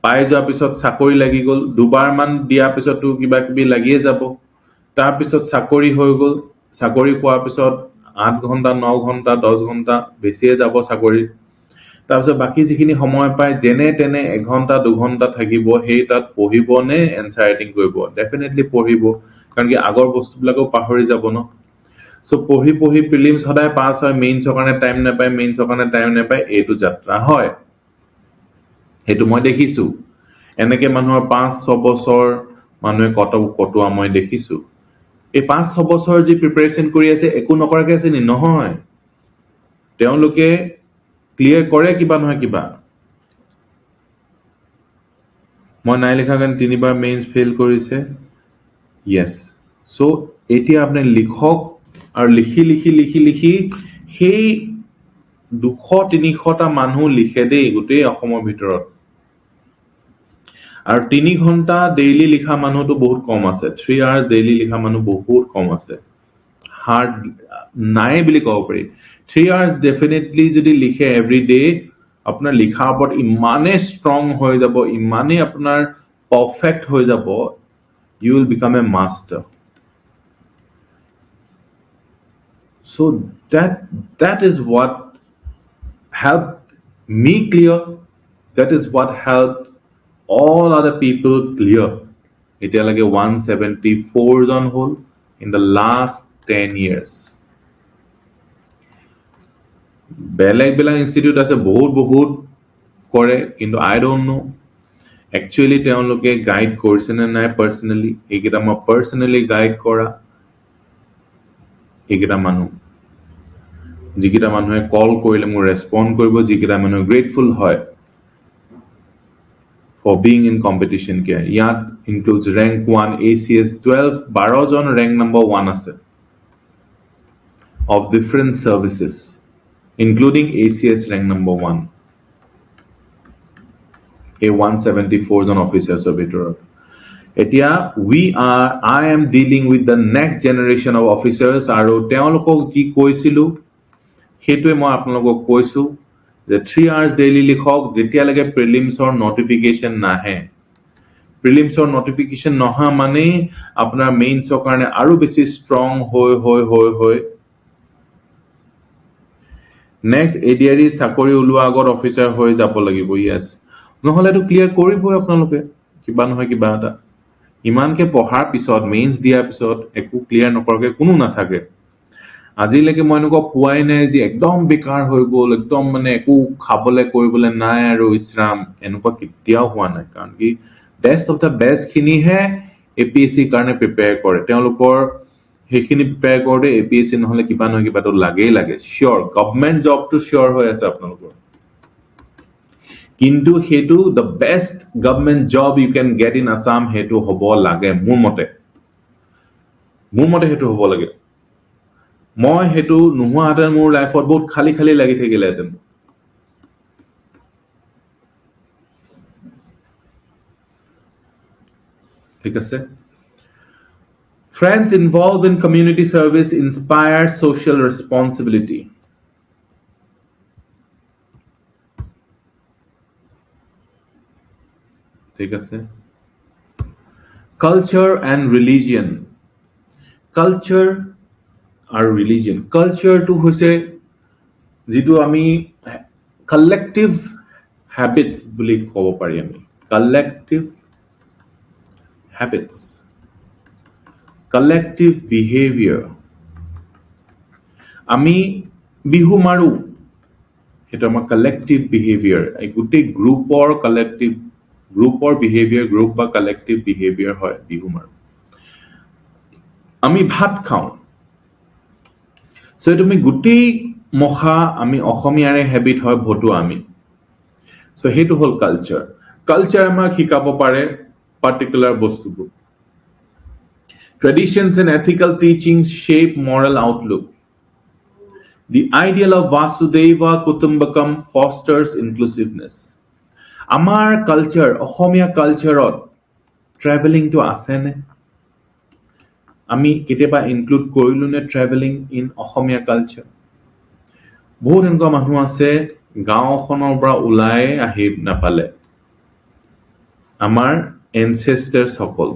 পাই যোৱাৰ পিছত চাকৰি লাগি গল দুবাৰ মান দিয়া পিছতো কিবা কিবি লাগিয়ে যাব তাৰ পিছত চাকৰি হৈ গল চাকৰি পোৱাৰ পিছত 8 ঘন্টা 9 ঘন্টা 10 ঘন্টা বেছিয়ে যাব চাকৰি তাৰ পিছত বাকি যিখিনি সময় পায় যেনে তেনে 1 ঘন্টা 2 ঘন্টা থাকিব হেই তাত পঢ়িব নে এনসাৰ ৰাইটিং কৰিব ডেফিনেটলি পঢ়িব কাৰণ কি আগৰ বস্তুবিলাকো পাহৰি যাব ন সো পঢ়ি প্ৰিলিমছ সদায় পাস হয় মেইনছৰ কাৰণে টাইম নাপায় এটো যাত্ৰা হয় হেতু মই দেখিছো এনেকে মানুহৰ 5-6 বছৰ মানুহে কটোৱা মই দেখিছো এই 5-6 বছৰ যি প্ৰিপাৰেচন কৰি আছে একো নকৰাকে আছে নি নহয় তেওঁলোকে ক্লিয়াৰ কৰে কিবা নহয় কিবা মই নাই লেখা কাৰণ 3বাৰ মেইনছ ফেইল কৰিছে yes so এতিয়া আপনি লিখক আৰু লিখি সেই 200-300টা মানুহ লিখে দেই গোটেই অসমৰ ভিতৰত আৰু 3 ঘণ্টা ডেইলি লিখা মানুহটো বহুত কম আছে 3 hours ডেইলি লিখা মানুহ বহুত কম আছে হাৰ্ড নাই বুলি ক'ব পাৰি 3 hours ডেফিনেটলি যদি লিখে এভৰি ডে আপোনাৰ লিখাৰ ওপৰত ইমানে ষ্ট্ৰং হৈ যাব ইমানে আপোনাৰ পাৰফেক্ট হৈ যাব you will become a master so that is what helped me clear that is what helped all other people clear etyalage 174 জন hol in the last 10 years বেলেগ ইনষ্টিটিউট আছে বহুত কৰে কিন্তু I don't know actually তেওঁলোকে guide কৰিছে নে নাই পাৰ্সোনালি এইকেইটা মই পাৰ্সোনালি গাইড কৰা এইকেইটা মানুহ যিকেইটা মানুহে কল কৰিলে মোৰ ৰেসপন্ড কৰিব যিকেইটা মানুহ গ্ৰেটফুল হয় for being in competition care yat includes rank 1 ACS 12 12 John rank number 1 আছে of different services including ACS rank number 1 a 174 John officers of ভিতৰত এতিয়া I am dealing with the next generation of officers আৰু তেওঁলোকক যি কৈছিলো হেতুৱে মই আপোনালোকক কৈছো যে 3 hours daily লিখক যেতিয়ালৈকে prelims or notification নাহে prelims or notification নহা মানে আপোনাৰ mains ৰ কাৰণে আৰু বেছি strong হৈ next ADRE চাকৰি ওলোৱা আগত অফিচাৰ হৈ যাব লাগিব yes নহলে তো ক্লিয়াৰ কৰিবই আপোনালোকে কিবা নহয় কিবা এটা ইমানকে পঢ়াৰ পিছত মেইনছ দিয়াৰ পিছত একো ক্লিয়াৰ নকৰকে কোনো নাথাকে আজিলৈকে মই এনেকুৱা পোৱাই নাই যে একদম বেকাৰ হৈ গ'ল একদম মানে একো খাবলে কৰিবলৈ নাই আৰু ইছৰাম এনেকুৱা কেতিয়াও হোৱা নাই কাৰণ কি বেষ্ট অফ দা বেষ্ট খিনিহে APSC কাৰণে প্ৰিপেয়াৰ কৰে তেওঁলোকৰ হেখিনি প্ৰিপেয়াৰ কৰে APSC নহলে কিবা নহয় কিবা তো লাগে শিওৰ গভৰ্ণমেন্ট জব তো শিওৰ হৈ আছে আপোনালোকৰ কিন্তু হেতু the best government job you can get in Assam hetu hobo lage মোৰ মতে হেতু হ'ব লাগে মই হেতু নোহোৱা হাতে মোৰ লাইফত বহুত খালি লাগি থাকিলে হেতেন ঠিক আছে Friends involved in community service inspire social responsibility ঠিক আছে culture and religion culture আৰু religion culture to হৈছে যেটো আমি collective habits বুলি ক'ব পাৰি আমি collective habits collective behavior আমি বিহু মাৰু এটা আমাৰ collective behavior এই গোটেই গ্ৰুপৰ collective গ্ৰুপৰ behavior গ্ৰুপ বা collective behavior হয় বিহু মাৰু আমি ভাত খাওঁ সো তুমি গোটেই মখা আমি অসমীয়াৰে হেবিট হয় ভটো আমি সো হেতু হল কালচাৰ আমাক শিকাব পাৰে পাৰ্টিকুলাৰ বস্তুবোৰ traditions and ethical teachings shape moral outlook the ideal of Vasudhaiva Kutumbakam fosters inclusiveness আমাৰ কালচাৰ অসমীয়া কালচাৰত ট্ৰেভেলিং তো আছে নে আমি কেতিয়াবা ইনক্লুড কৰিলো নে ট্ৰেভেলিং ইন অসমীয়া কালচাৰ বহুত এনেকুৱা মানুহ আছে গাঁওখনৰ পৰা ওলাই আহি নাপালে আমাৰ এনসেস্টাৰ্স সকল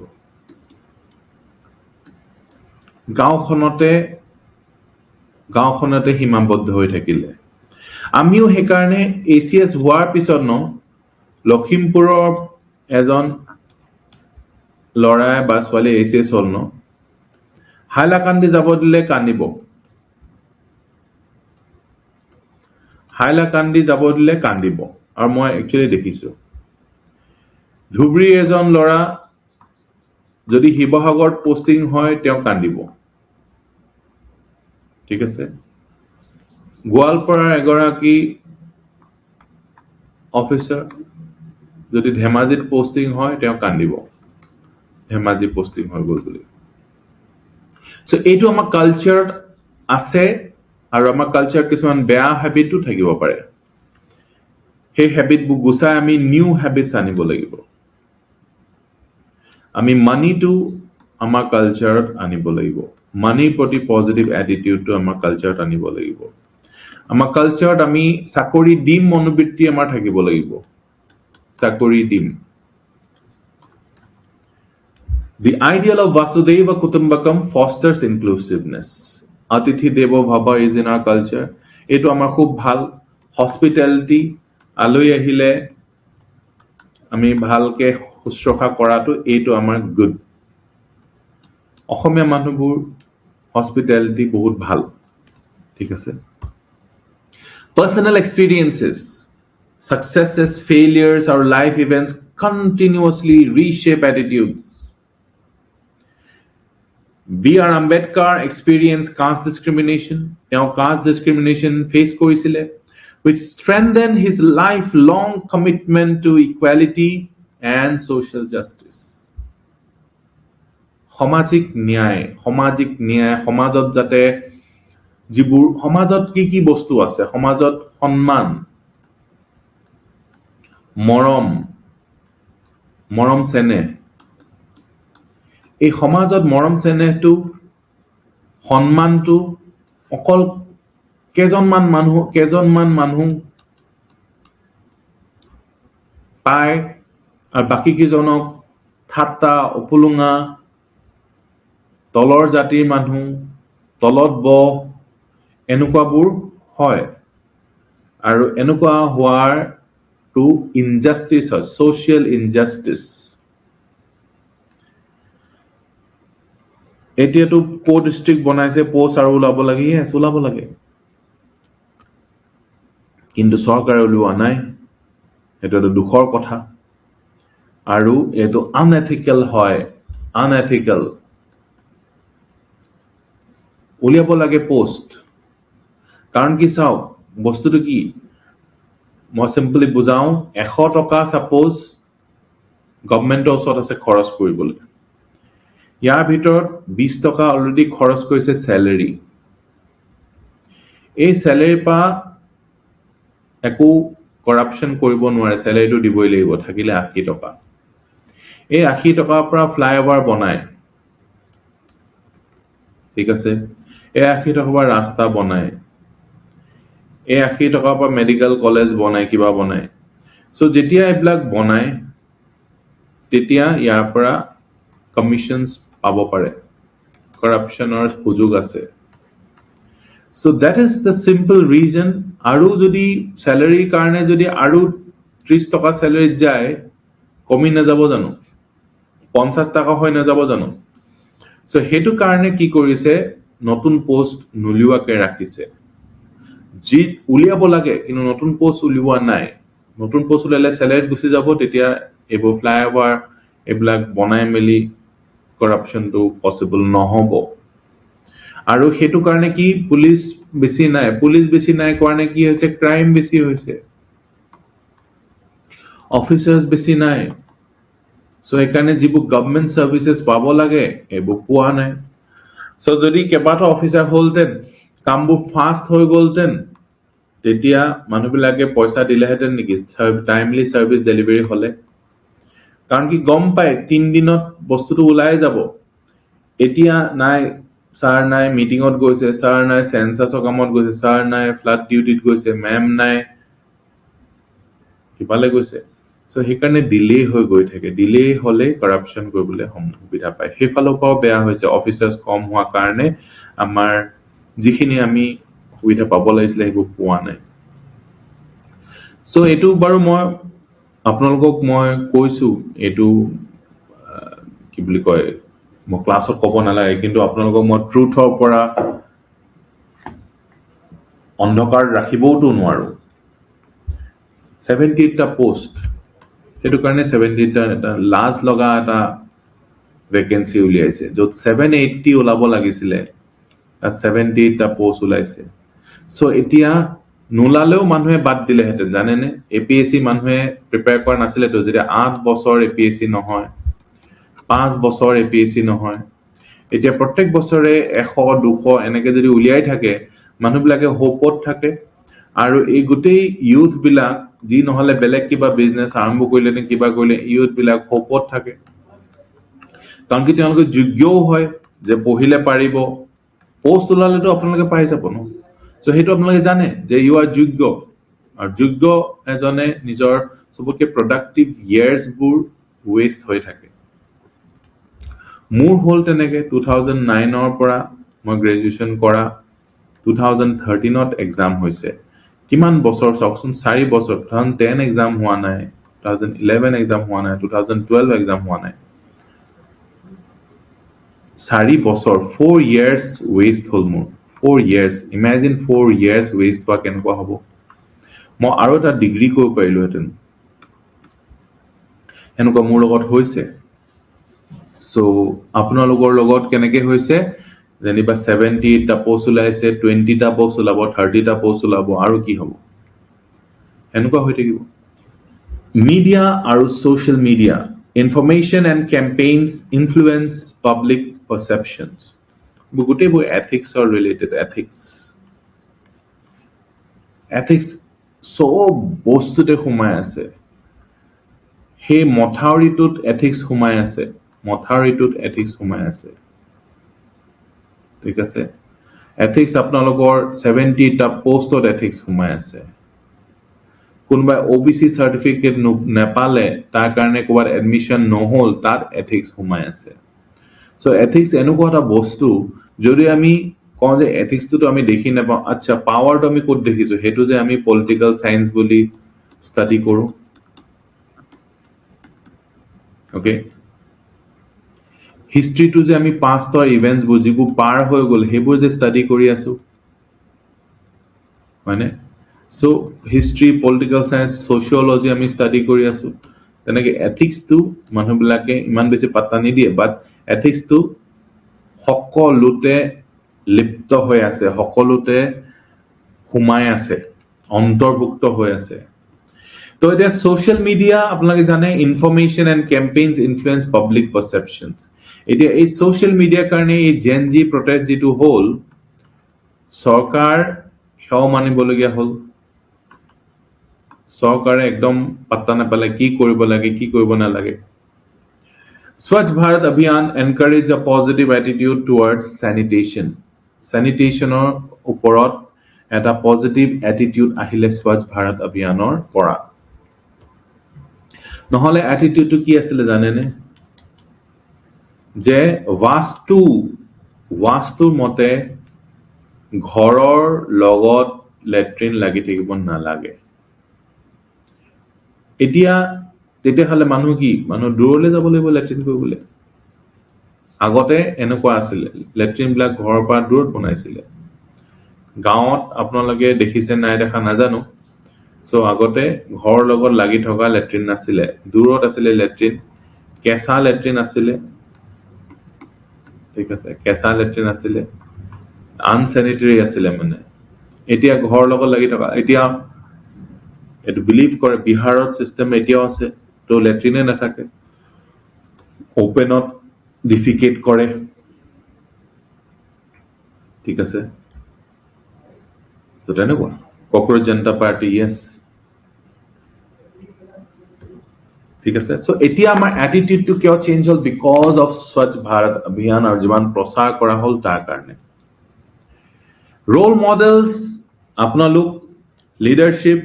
গাঁওখনতে সীমাবদ্ধ হৈ থাকিলে আমিও হে কাৰণে ACS হোৱাৰ পিছত ন লখিমপুৰৰ এজন লৰাই বা ছোৱালী ACS হল ন হাইলাকান্দি যাব দিলে কান্দিব আৰু মই একচুয়ালি দেখিছো ধুবৰী এজন লৰা যদি হিবহাগৰ পোষ্টিং হয় তেওঁ কান্দিব ঠিক আছে গোৱালপাৰাৰ এগৰাকী অফিচাৰ যদি ধেমাজিত পোষ্টিং হয় তেওঁ কান্দিব ধেমাজি পোষ্টিং হৈ গল বুলি সো এইটো আমাৰ কালচাৰ আছে আৰু আমাৰ কালচাৰ কিছুমান বেয়া হেবিটও থাকিব পাৰে সেই হেবিটবোৰ গুছাই আমি নিউ হেবিটস আনিব লাগিব আমি মানিটো আমাৰ কালচাৰত আনিব লাগিব মানিৰ প্ৰতি পজিটিভ এটিটিউডটো আমাৰ কালচাৰত আনিব লাগিব আমাৰ কালচাৰত আমি চাকৰি দিম মনোবৃত্তি আমাৰ থাকিব লাগিব চাকৰি দিম The ideal of Vasudeva Kutumbakam fosters inclusiveness. Atithi Devo Bhava is in our culture. Eto amar khub bhal hospitality aloi ahile ami bhalke শুশ্ৰূষা কৰাটো এইটো আমাৰ গুড অসমীয়া মানুহবোৰ হস্পিটেলিটি বহুত ভাল ঠিক আছে Personal experiences, successes, failures, or life events continuously reshape attitudes. B.R. Ambedkar experienced caste discrimination. Now, caste discrimination face korisile, which strengthened his lifelong commitment to equality and social justice. সামাজিক ন্যায় সমাজত যাতে যিবোৰ সমাজত কি বস্তু আছে সমাজত সন্মান মৰম চেনেহ এই সমাজত মৰম চেনেহটো সন্মানটো অকল কেজনমান মানুহ পায় আৰু বাকি কিজনক ঠাট্টা উপলুঙা তলৰ জাতিৰ মানুহ তলত এনেকুৱাবোৰ হয় আৰু এনেকুৱা হোৱাৰ টু ইনজাস্টিস হয় সোশ্যাল ইনজাস্টিস এতিয়াতো কো ডিস্ট্ৰিক্ট বনাইছে পোষ্ট আৰু ওলাব লাগে ওলাব লাগে কিন্তু চৰকাৰে ওলোৱা নাই এটা দুখৰ কথা আৰু এটো আনএথিক্যাল হয় আনএথিক্যাল উলিয়াব লাগে পোষ্ট কাৰণ কি চাও বস্তুটো কি মই সিম্পলি বুজাও 100 টকা সাপোজ গভৰ্ণমেণ্টৰ ওচৰত আছে খৰচ কৰিবলৈ ইয়াৰ ভিতৰত 20 টকা অলৰেডি খৰচ কৰিছে স্যালাৰি এই স্যালাৰি পা একো কৰাপশন কৰিব নোৱাৰে স্যালাৰিটো দিবই লাগিব থাকিলে 80 টকা এই 80 টকাৰ পৰা ফ্লাইওভাৰ বনায় ঠিক আছে এই 80 টকাৰ পৰা ৰাস্তা বনায় এই 80 টকাৰ পৰা মেডিকেল কলেজ বনায় কিবা বনায় সো যেতিয়া এইবিলাক বনায় তেতিয়া ইয়াৰ পৰা কমিশনস পাব পাৰে কৰাপশনৰ সুযোগ আছে so that is the simple reason আৰু যদি স্যালাৰিৰ কাৰণে যদি আৰু 30 টকা স্যালাৰি যায় কমি না যাব জানো 50 টাকা হৈ না যাব জানো সো হেতু কাৰণে কি কৰিছে নতুন পোষ্ট নুলিওৱাকে ৰাখিছে জি উলিয়াব লাগে কিন্তু নতুন পোষ্ট উলিওৱা নাই নতুন পোষ্ট উলিয়ালে স্যালাৰি গুছি যাব তেতিয়া এবোৰ ফ্লাইওভাৰ এবলাক বনাই মেলি কৰাপশনটো পসিবল নহব আৰু হেতু কাৰণে কি পুলিশ বেছি নাই কাৰণে কি হৈছে ক্ৰাইম বেছি হৈছে অফিচাৰ্স বেছি নাই সো একাৰণে যিবোৰ গভৰ্ণমেণ্ট সাৰ্ভিসেস পাব লাগে এবোৰ পোৱা নাই সো যদি কেবাটা অফিচাৰ হলতেন কামবোৰ ফাস্ট হৈ গলতেন তেতিয়া মানুহবিলাকে পইচা দিলেহেতেন নেকি টাইমলি সাৰ্ভিস ডেলিভাৰি হলে কাৰণ কি গম পায় 3 দিনত বস্তুটো ওলাই যাব এতিয়া নাই স্যাৰ নাই মিটিংত গৈছে স্যাৰ নাই সেন্সাসৰ কামত গৈছে স্যাৰ নাই ফ্লাড ডিউটিত গৈছে মেম নাই কিবালে গৈছে সো হেকাৰণে ডিলে হৈ গৈ থাকে ডিলে হলে কৰাপশন কৰিবলৈ সুবিধা পায় হেফালৰ পৰা বেয়া হৈছে অফিচাৰ্স কম হোৱা কাৰণে আমাৰ যিখিনি আমি সুবিধা পাব লাগিছিল হেবু পোৱা নাই সো এটো বাৰু মই আপোনালোকক মই কৈছো এটো কি বুলি কয় মই ক্লাছত ক'ব নালাগে কিন্তু আপোনালোকক মই ট্ৰুথৰ পৰা অন্ধকাৰ ৰাখিবওতো নোৱাৰো 78 টা পোষ্ট হেতু কাৰণে 78 টা এটা লাজ লগা এটা ভ্যাকেন্সি উলিয়াইছে যত 780 ওলাব লাগিছিলে আর 78 টা পোষ্ট ওলাইছে সো এতিয়া নুলালেও মানুহে বাদ দিলেহেঁতেন জানেনে এপিএসসি মানুহে প্ৰিপেয়াৰ কৰা নাছিলে তো যদি 8 বছৰ এপিএসসি নহয় 5 বছৰ এপিএসসি নহয় এতিয়া প্ৰত্যেক বছৰে 100 200 এনেকে যদি উলিয়াই থাকে মানুহবিলাকে হোপত থাকে আৰু এই গোটেই ইউথ বিলাক যি নহলে বেলেগ কিবা বিজনেস আৰম্ভ কৰিলে নে কিবা কৰিলে ইউথ বিলাক হোপত থাকে কাৰণ কি তেওঁলোকে যোগ্যও হয় যে পঢ়িলে পাৰিব পোষ্ট ওলালেতো আপোনালোকে পাই যাব ন সো সেইটো আপোনালোকে জানে যে ইউ আৰ যোগ্য আৰু যোগ্য এজনে নিজৰ সবতকে প্ৰডাক্টিভ ইয়াৰ্ছবোৰ ৱেষ্ট হৈ থাকে মোৰ হল তেনেকে 2009 ৰ পৰা মই গ্ৰেজুৱেচন কৰা 2013 ত এক্সাম হৈছে কিমান বছৰ চাওকচোন 4 বছৰ 2010 এক্সাম হোৱা নাই 2011 এক্সাম হোৱা নাই 2012 এক্সাম হোৱা নাই 4 বছৰ 4 years waste হল মোৰ 4 years imagine 4 years waste হোৱা কেনেকুৱা হ'ব মই আৰু এটা ডিগ্ৰী কৰিব পাৰিলো হেতেন এনেকুৱা মোৰ লগত হৈছে সো আপোনালোকৰ লগত কেনেকে হৈছে যেনিবা 70 টা পোষ্ট ওলাইছে 20 টা পোষ্ট ওলাব 30 টা পোষ্ট ওলাব আৰু কি হ'ব এনেকুৱা হৈ থাকিব মিডিয়া আৰু social media information and campaigns influence public perceptions গোটেইবোৰ ethics or related ethics সব বস্তুতে সোমাই আছে সেই মথাউৰিটোত ethics সোমাই আছে মথাউৰিটোত ethics সোমাই আছে ঠিক আছে ethics আপোনালোকৰ 70 টা পোষ্টত ethics সোমাই আছে কোনবা OBC সাৰ্টিফিকেট নেপালে তাৰ কাৰণে কোৱাৰ এডমিশন নহল তাত ethics সোমাই আছে সো ethics এনেকুৱা এটা বস্তু যদি আমি কওঁ যে ethics টো আমি দেখি নাপাওঁ আচ্ছা পাৱাৰটো আমি ক'ত দেখিছো হেতু যে আমি পলিটিক্যাল সায়েন্স বুলি ষ্টাডি কৰো ওকে হিষ্ট্ৰিটো যে আমি পাষ্টৰ ইভেন্টস বুজিবো পাৰ হৈ গল হেবোৰ যে ষ্টাডি কৰি আছো মানে so history political science sociology আমি ষ্টাডি কৰি আছো তেনেকে ethics টো মানুহবিলাকে ইমান বেছি পাত্তা নিদিয়ে বাট ethics টো সকলোতে লিপ্ত হৈ আছে সকলোতে সোমাই আছে অন্তৰ্ভুক্ত হৈ আছে তো এটা সোশ্যাল মিডিয়া আপোনালোকে জানে information and campaigns influence public perceptions এটা এই সোশ্যাল মিডিয়াৰ কাৰণে এই জেন জি প্ৰটেষ্ট যেটো হল সৰকাৰ সেও মানিবলগীয়া হল সৰকাৰে একদম পাত্তা নাপালে কি কৰিব লাগে কি কৰিব নালাগে Swachh Bharat Abhiyan encourage a positive attitude towards sanitation. Sanitationৰ ওপৰত এটা positive attitude আহিলে Swachh Bharat Abhiyanৰ পৰা নহলে attitude কি আছিল জানেনে যে বাস্তুৰ মতে ঘৰৰ লগত লেট্ৰিন লাগি থাকিব নালাগে এতিয়া তেতিয়াহলে মানুহ কি মানুহ দূৰলৈ যাব লাগিব লেট্ৰিন কৰিবলৈ আগতে এনেকুৱা আছিল লেট্ৰিন বিলাক ঘৰৰ পৰা দূৰত বনাইছিলে গাঁৱত আপোনালোকে দেখিছে নাই দেখা নাজানো সো আগতে ঘৰৰ লগত লাগি থকা লেট্ৰিন নাছিলে দূৰত আছিলে লেট্ৰিন কেঁচা লেট্ৰিন আছিলে ঠিক আছে কেঁচা লেট্ৰিন আছিলে আনসেনিটাৰী আছিলে মানে এতিয়া ঘৰৰ লগত লাগি থকা এতিয়া এটো বিলিভ কৰে বিহাৰত সিস্টেম এতিয়াও আছে তো লেট্ৰিনে নাথাকে ওপেনত ডিফিকেট কৰে ঠিক আছে সো তেনেকুৱা ককৰোচ জনতা পাৰ্টি ইয়েস ঠিক আছে সো এতিয়া আমাৰ অ্যাটিটিউড টু কিয় চেঞ্জ হল বিকজ অফ স্বচ্ছ ভাৰত অভিযান আৰু জীৱান প্ৰচাৰ কৰা হল তাৰ কাৰণে ৰোল মডেলস আপোনালোক leadership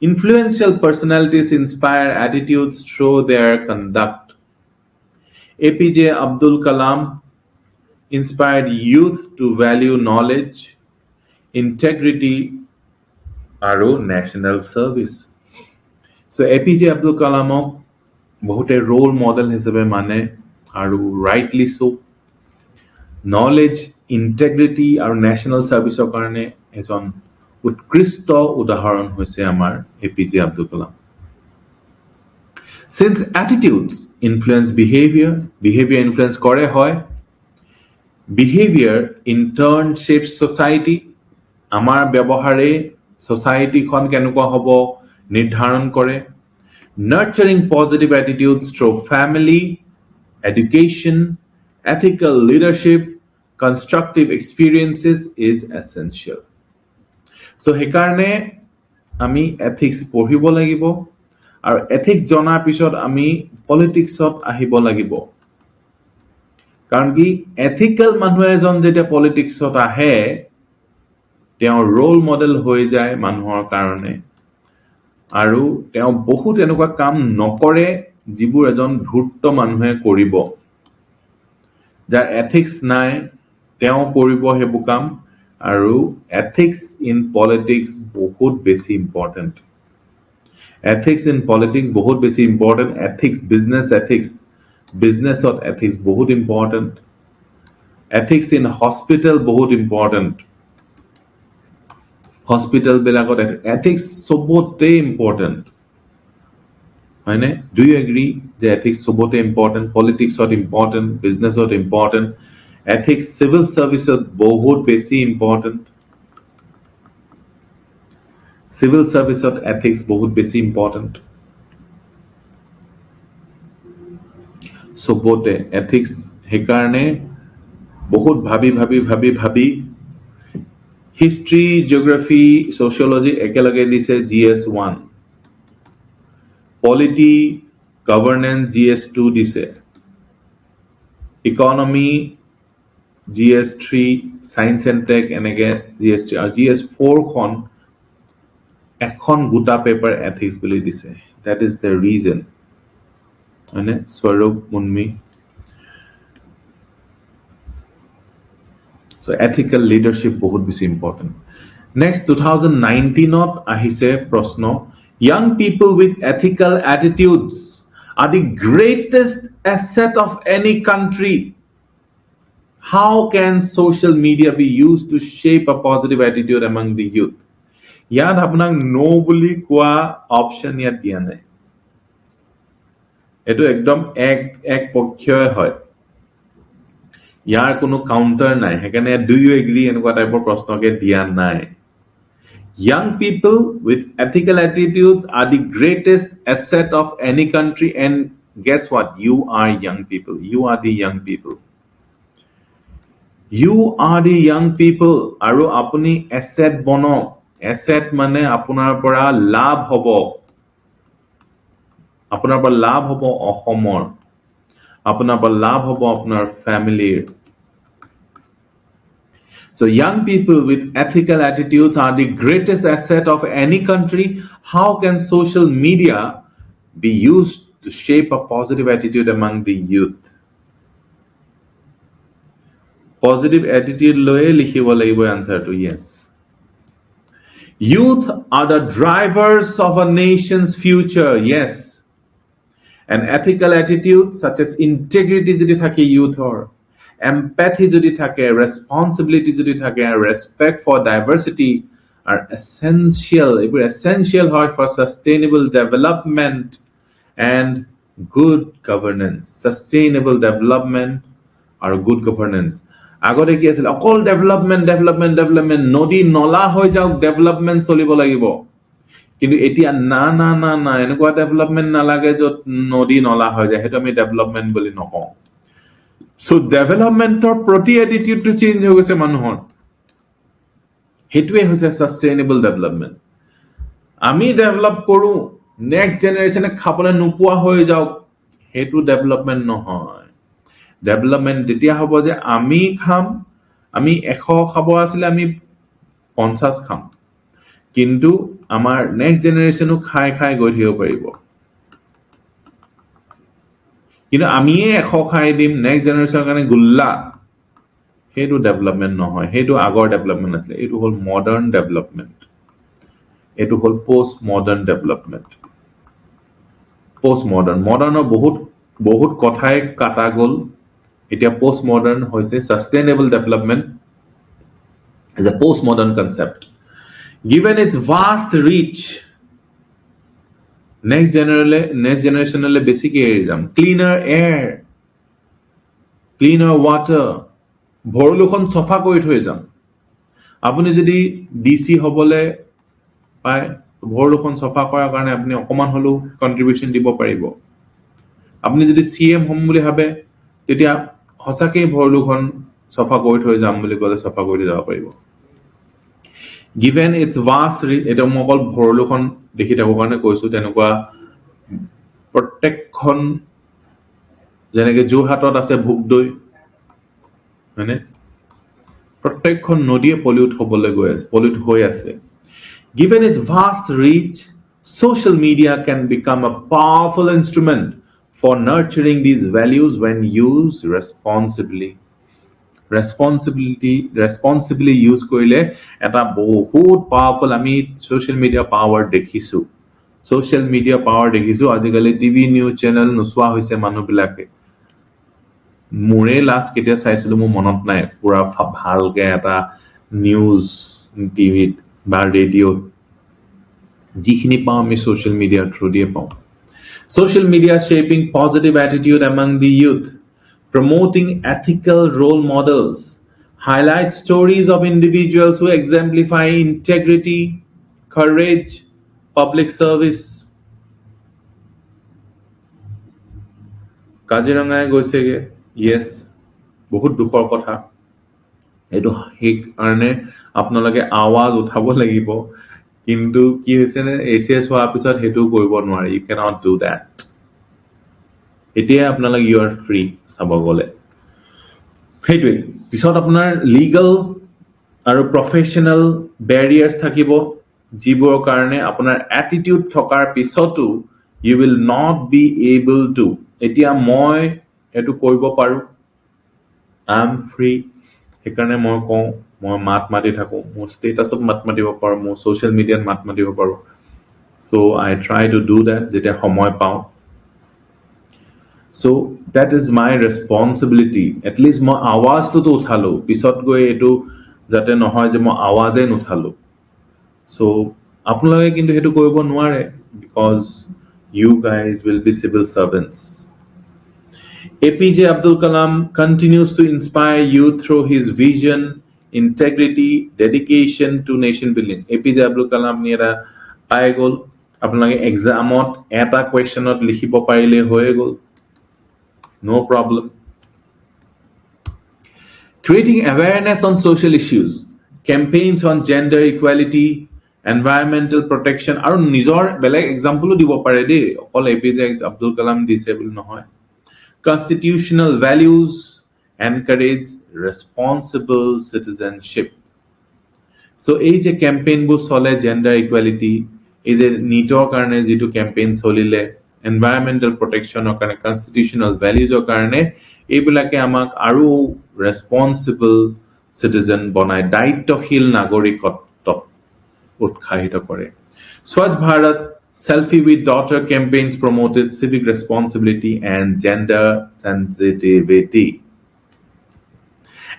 influential personalities inspire attitudes through their conduct APJ Abdul Kalam inspired youth to value knowledge integrity আৰু national service so APJ Abdul Kalamক বহুতে role model হিচাপে মানে আৰু rightly so knowledge integrity আৰু national service কাৰণে এজন উৎকৃষ্ট উদাহৰণ হৈছে আমাৰ APJ Abdul Kalam since attitudes influence behavior influence কৰে হয় behavior in turn shapes society আমাৰ ব্যৱহাৰে society খন কেনেকুৱা হ'ব নিৰ্ধাৰণ কৰে nurturing positive attitudes through family education ethical leadership constructive experiences is essential so হেকাৰণে আমি ethics পঢ়িব লাগিব আৰু ethics জনাৰ পিছত আমি politicsত আহিব লাগিব কাৰণ কি এথিক্যাল মানুহ এজন যেতিয়া পলিটিক্সত আহে তেওঁ ৰোল মডেল হৈ যায় মানুহৰ কাৰণে আৰু তেওঁ বহুত এনেকুৱা কাম নকৰে যিবোৰ এজন ধূৰ্ত মানুহে কৰিব যাৰ এথিক্স নাই তেওঁ কৰিব হেবু কাম আৰু এথিক্স ইন পলিটিক্স বহুত বেছি ইম্পৰ্টেন্ট ethics in politics বহুত বেছি ইম্পৰ্টেন্ট ethics businessত ethics বহুত ইম্পৰ্টেন্ট ethics in hospital বহুত ইম্পৰ্টেন্ট hospital বিলাকত ethics সবতে ইম্পৰ্টেন্ট হয়নে do you agree যে ethics সবতে ইম্পৰ্টেন্ট politicsত ইম্পৰ্টেন্ট businessত ইম্পৰ্টেন্ট ethics civil serviceত বহুত বেছি ইম্পৰ্টেন্ট civil serviceত ethics বহুত বেছি ইম্পৰ্টেন্ট সবতে ethics হেকাৰণে বহুত ভাবি history geography sociology একেলগে দিছে GS1 polity governance GS2 দিছে economy GS3 science and tech এনেকে GS3 আৰু GS4 খন এখন গোটা পেপাৰ ethics বুলি দিছে that is the reason মানে স্বৰূপ মুন্মি so ethical leadership বহুত বেছি important next 2019 ত আহিছে প্ৰশ্ন young people with ethical attitudes are the greatest asset of any country how can social media be used to shape a positive attitude among the youth ইয়াত আপোনাক নো বুলি কোৱা option ইয়াত দিয়া নাই এটো একদম এক পক্ষীয় হয় ইয়াৰ কোনো কাউন্টাৰ নাই হেকানে do you agree এনেকুৱা টাইপৰ প্ৰশ্নকে দিয়া নাই young people with ethical attitudes are the greatest asset of any country and guess what you are young people you are the young people আৰু আপুনি asset বনক asset মানে আপোনাৰ পৰা লাভ হ'ব অসমৰ আপোনাৰ পৰা লাভ হ'ব আপোনাৰ ফ্যামিলিৰ so young people with ethical attitudes are the greatest asset of any country how can social media be used to shape a positive attitude among the youth positive attitude লয়ে লিখিব লাগিব answer to yes youth are the drivers of a nation's future yes an ethical attitude such as integrity যদি থাকে youthor empathy যদি থাকে responsibility যদি থাকে respect for diversity are essential for sustainable development and good governance sustainable development or good governance আগতে কি আছিল অকল ডেভেলপমেন্ট নদী নলা হৈ যাওক ডেভেলপমেন্ট চলিব লাগিব কিন্তু এতিয়া না এনেকুৱা ডেভেলপমেন্ট নালাগে যত নদী নলা হৈ যায় হেতু আমি ডেভেলপমেন্ট বুলি নকওঁ সো ডেভেলপমেন্টৰ প্ৰতি এটিটিউডটো চেঞ্জ হৈ গৈছে মানুহৰ হেতুৱে হৈছে সাস্টেইনেবল ডেভেলপমেন্ট আমি ডেভেলপ কৰো নেক্সট জেনাৰেশনে খাবলৈ নোপোৱা হৈ যাওক হেতু ডেভেলপমেন্ট নহয় ডেভেলপমেন্ট তেতিয়া হ'ব যে আমি খাম আমি 100 খাব আছিল আমি 50 খাম কিন্তু আমাৰ নেক্সট জেনাৰেশনো খাই গৈ থাকিব পাৰিব কিন্তু আমিয়ে 100 খাই দিম নেক্সট জেনাৰেশনৰ কাৰণে গুল্লা হেতু ডেভেলপমেন্ট নহয় হেতু আগৰ ডেভেলপমেন্ট আছিল এটো হল মডাৰ্ন ডেভেলপমেন্ট এটো হল পোষ্ট মডাৰ্ন ডেভেলপমেন্ট পোষ্ট মডাৰ্নৰ বহুত কথাই কাটা গল এতিয়া পোষ্ট মডাৰ্ন হৈছে sustainable development is a post modern concept given its vast reach next generation basic exam cleaner air cleaner water ভৰলুখন সফা কৰি থৈ যাম আপুনি যদি ডিসি হবলে পায় ভৰলুখন সফা কৰাৰ কাৰণে আপুনি অকমান হলো কন্ট্ৰিবিউশন দিব পাৰিব আপুনি যদি সিএম হম বুলি ভাবে তেতিয়া হসাকে ভৰলুখন সফা কৰি থৈ যাম বুলি কলে সফা কৰি যাব পাৰিব given its vast এটা মকল ভৰলুখন দেখি থাকো কাৰণে কৈছো তেনেকুৱা প্ৰত্যেকখন যেনেকে যোৰহাটত আছে ভুগদৈ হয়নে প্ৰত্যেকখন নদীয়ে পলিউট হৈ আছে Given its vast reach, social media can become a powerful instrument for nurturing these values when used responsibly. Responsibly use কৰিলে এটা বহুত পাৱাৰফুল আমি social media power দেখিছো social media power দেখিছো আজিকালি টিভি নিউজ চেনেল নোচোৱা হৈছে মানুহবিলাকে মোৰে লাষ্ট কেতিয়া চাইছিলো মোৰ মনত নাই পুৰা ভালকে এটা নিউজ টিভিত বা ৰেডিঅ'ত যিখিনি পাওঁ আমি social media through দিয়ে পাওঁ social media shaping positive attitude among the youth promoting ethical role models highlight stories of individuals who exemplify integrity courage public service কাজিৰঙাই গৈছেগে yes বহুত দুখৰ কথা এটো হেক কাৰণে আপোনালোকে আৱাজ উঠাব লাগিব কিন্তু কি হৈছে নে এসিএস হোৱাৰ পিছত হেতু কৰিব নোৱাৰি you cannot do that এতিয়া আপোনালোক you are free চাব গলে হেতুই পিছত আপোনাৰ লিগ্যাল আৰু প্ৰফেশনাল ব্যাৰিয়াৰ্স থাকিব যিবোৰ কাৰণে আপোনাৰ অ্যাটিটিউড থকাৰ পিছতো you will not be able to এতিয়া মই এটো কৰিব পাৰো I am free সেইকাৰণে মই কওঁ মই মাত মাতি থাকো মোৰ ষ্টেটাছত মাত মাতিব পাৰো মোৰ সোশ্যাল মিডিয়াত মাত মাতিব পাৰো so I try to do that যেতিয়া সময় পাওঁ so that is my responsibility at least মই আৱাজটো তো উঠালো পিছত গৈ এটো যাতে নহয় যে মই আৱাজে নুঠালো so আপোনালোকে কিন্তু হেতু কৰিব নোৱাৰে because you guys will be civil servants APJ Abdul Kalam continues to inspire youth through his vision, integrity, dedication to nation building. APJ Abdul Kalam nira পাই গল আপোনালোকে এক্সামত এটা কোৱেশ্চনত লিখিব পাৰিলে হৈ গল no problem creating awareness on social issues campaigns on gender equality environmental protection আৰু নিজৰ বেলেগ এক্সাম্পলও দিব পাৰে দেই অকল APJ Abdul Kalam disable নহয় Constitutional values encourage responsible citizenship. So, age a campaign bu sole gender equality is a neato karne jitu campaign solile environmental protection or karne constitutional values or karne ebulake amak aru responsible citizen bonai daittohil nagorikotto utkahito kore. Swachh Bharat Selfie with Daughter campaigns promoted civic responsibility and gender sensitivity.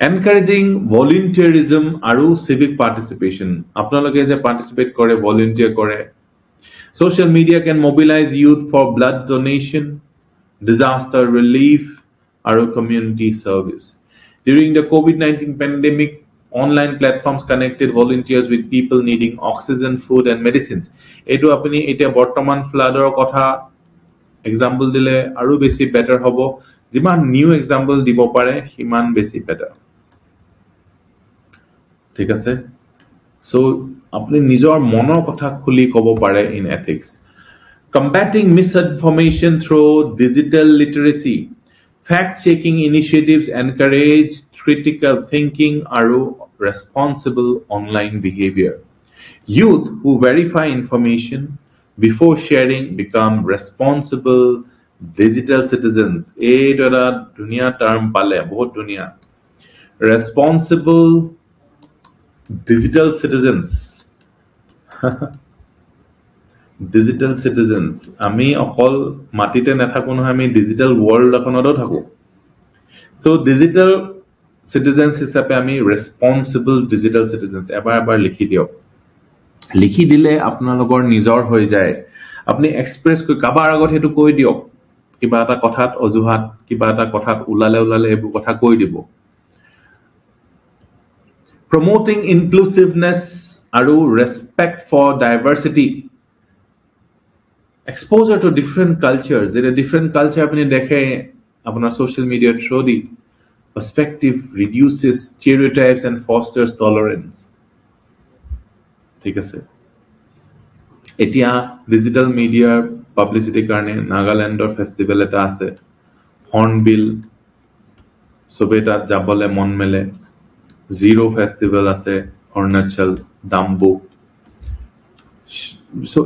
Encouraging volunteerism aru civic participation. Apnaloke je participate kore, volunteer kore. Social media can mobilize youth for blood donation, disaster relief, aru community service. During the COVID-19 pandemic, online platforms connected volunteers with people needing oxygen, food and medicines. Etu apni eta bortoman floodor kotha example dile aru besi better hobo jiman new example dibo pare himan besi better ঠিক আছে so apni nijor monor kotha khuli kobo pare in ethics combating misinformation through digital literacy fact-checking initiatives encourage critical thinking aru responsible online behavior. Youth who verify information before sharing become responsible digital citizens. Eta dunia term pale bahut dunia. Responsible digital citizens. Digital citizens. Ami okol matite nathako no ami digital world ekhonot thako. So digital citizens হিসাবে আমি responsible digital citizens এবাৰ লিখি দিয়ক লিখি দিলে আপোনালোকৰ নিজৰ হৈ যায় আপুনি এক্সপ্ৰেছ কাবাৰ আগত হেতু কৈ দিয়ক কিবা এটা কথাত অজুহাত কিবা এটা কথাত উলালে এবু কথা কৈ দিব promoting inclusiveness আৰু respect for diversity exposure to different cultures যেটা different culture আপুনি দেখে আপোনাৰ social media through the perspective reduces stereotypes and fosters tolerance ঠিক আছে এতিয়া digital media publicity karne Nagaland or festival eta ase hornbill সবে তাত যাবলে মন মেলে জিৰো ফেষ্টিভেল আছে অৰুণাচল ডাম্বুক সো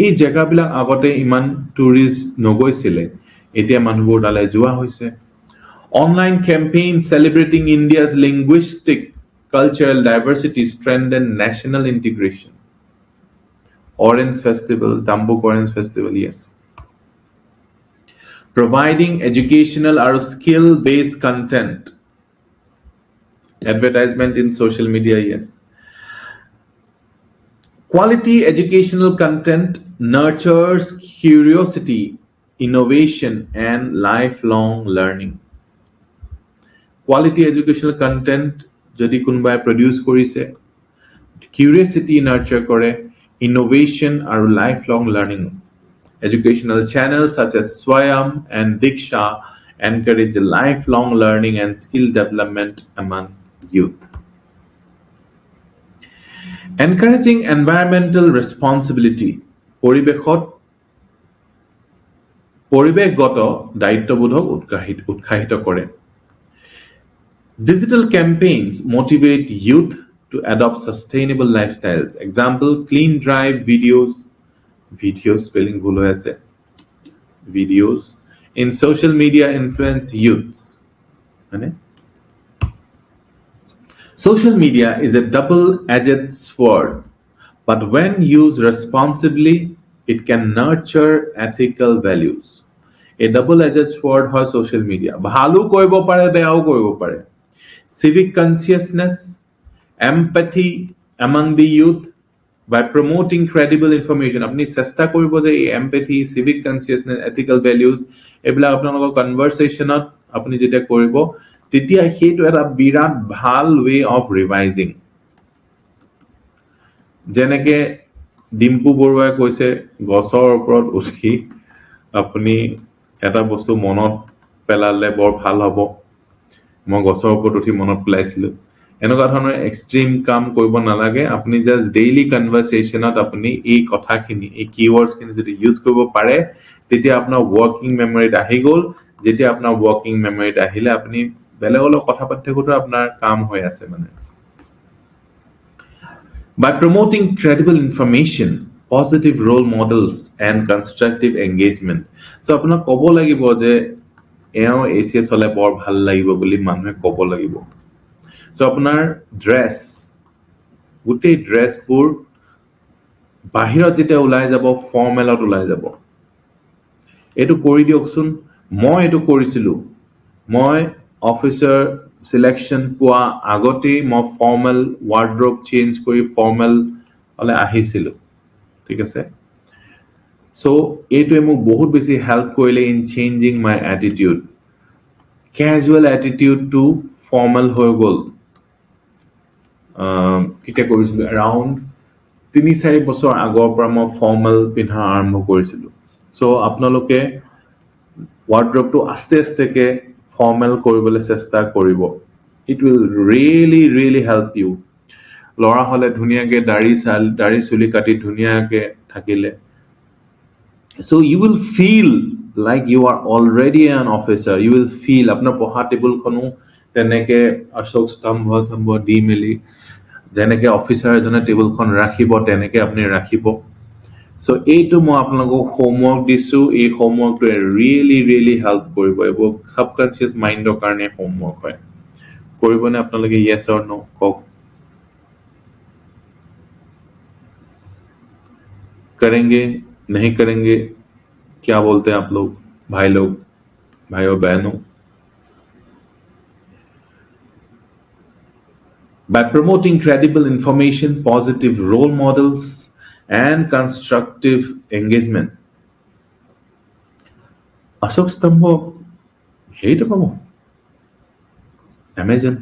এই জেগাবিলাক আগতে ইমান টুৰিষ্ট নগৈছিলে এতিয়া মানুহবোৰ তালে যোৱা হৈছে online campaigns celebrating India's linguistic cultural diversity strengthen national integration Orange Festival Dambuk Orange Festival yes providing educational or skill based content advertisement in social media yes quality educational content nurtures curiosity innovation and lifelong learning quality educational content যদি কোনোবাই produce কৰিছে curiosity nurture কৰে innovation আৰু lifelong learning educational channels such as Swayam and Diksha encourage lifelong learning and skill development among youth encouraging environmental responsibility পৰিৱেশগত দায়িত্ববোধক উৎসাহিত কৰে Digital campaigns motivate youth to adopt sustainable lifestyles. Example, clean drive videos spelling bhul hoye ase. Videos in social media influence youths. Social media is a double-edged sword, but when used responsibly, it can nurture ethical values. A double-edged sword hoy social media. Bhalu koribo pare, beao koribo pare. Civic consciousness, empathy among the youth by promoting credible information. Apni chesta koribo je empathy, civic consciousness, ethical values ebla apnalok conversation at apni jeta koribo tetia hetu eta birat bhal way of revising. Jeneke Dimpu Borwae koise gosor oporot uthi apni eta bostu monot pelale bor bhal hobo মই গছৰ ওপৰত উঠি মনত পেলাইছিলো এনেকুৱা ধৰণৰ extreme কাম কৰিব নালাগে আপুনি জাস্ট ডেইলি কনভাৰসেশনত আপুনি এই কথাখিনি এই কিৱৰ্ডছ খিনি যদি ইউজ কৰিব পাৰে তেতিয়া আপোনাৰ ওয়াৰ্কিং মেমৰিত আহি গল যেতিয়া আপোনাৰ ওয়াৰ্কিং মেমৰিত আহিলে আপুনি বেলেগৰ লগত কথা পাতি থাকোতে আপোনাৰ কাম হৈ আছে মানে By promoting credible information, positive role models and constructive engagement. So আপোনাক ক'ব লাগিব যে এও এসিএ চলে বৰ ভাল লাগিব বুলি মানুহে ক'ব লাগিব সো আপোনাৰ ড্ৰেছ গুটি ড্ৰেছবোৰ বাহিৰত যেতিয়া ওলাই যাব ফৰ্মেলত ওলাই যাব এটো কৰি দিয়কচোন মই এটো কৰিছিলো মই অফিচাৰ সিলেকশন পোৱা আগতে মই ফৰ্মেল ওয়াৰ্ড্ৰব চেঞ্জ কৰি ফৰ্মেল হলে আহিছিলো ঠিক আছে So, এইটোৱে মোক বহুত বেছি হেল্প কৰিলে in changing my attitude. Casual attitude to formal হৈ গল কিটা কৰিছিলো around 3-4 বছৰ আগৰ পৰা মই ফৰ্মেল পিন্ধা আৰম্ভ কৰিছিলো সো আপোনালোকে wardrobe to আস্তে আস্তেকে ফৰ্মেল কৰিবলৈ চেষ্টা কৰিব it will really help you লৰা হলে ধুনিয়াকে দাড়ি চুলি কাটি ধুনিয়াকে থাকিলে So you will feel like you are already an officer. You will feel apna poha table khonu teneke ashok stambha di meli jeneke officer jane table khon rakhibo teneke apni rakhibo. So etu mo apnalogo homework disu ei homework to really help koribo ebo subconscious mind or karone homework hoy. Koribo ne apnaloge yes or no kok करेंगे नहीं करेंगे क्या बोलते हैं आप लोग भाई और बहनों By promoting credible information, positive role models and constructive engagement Ashok Stambho hate pabo Amazon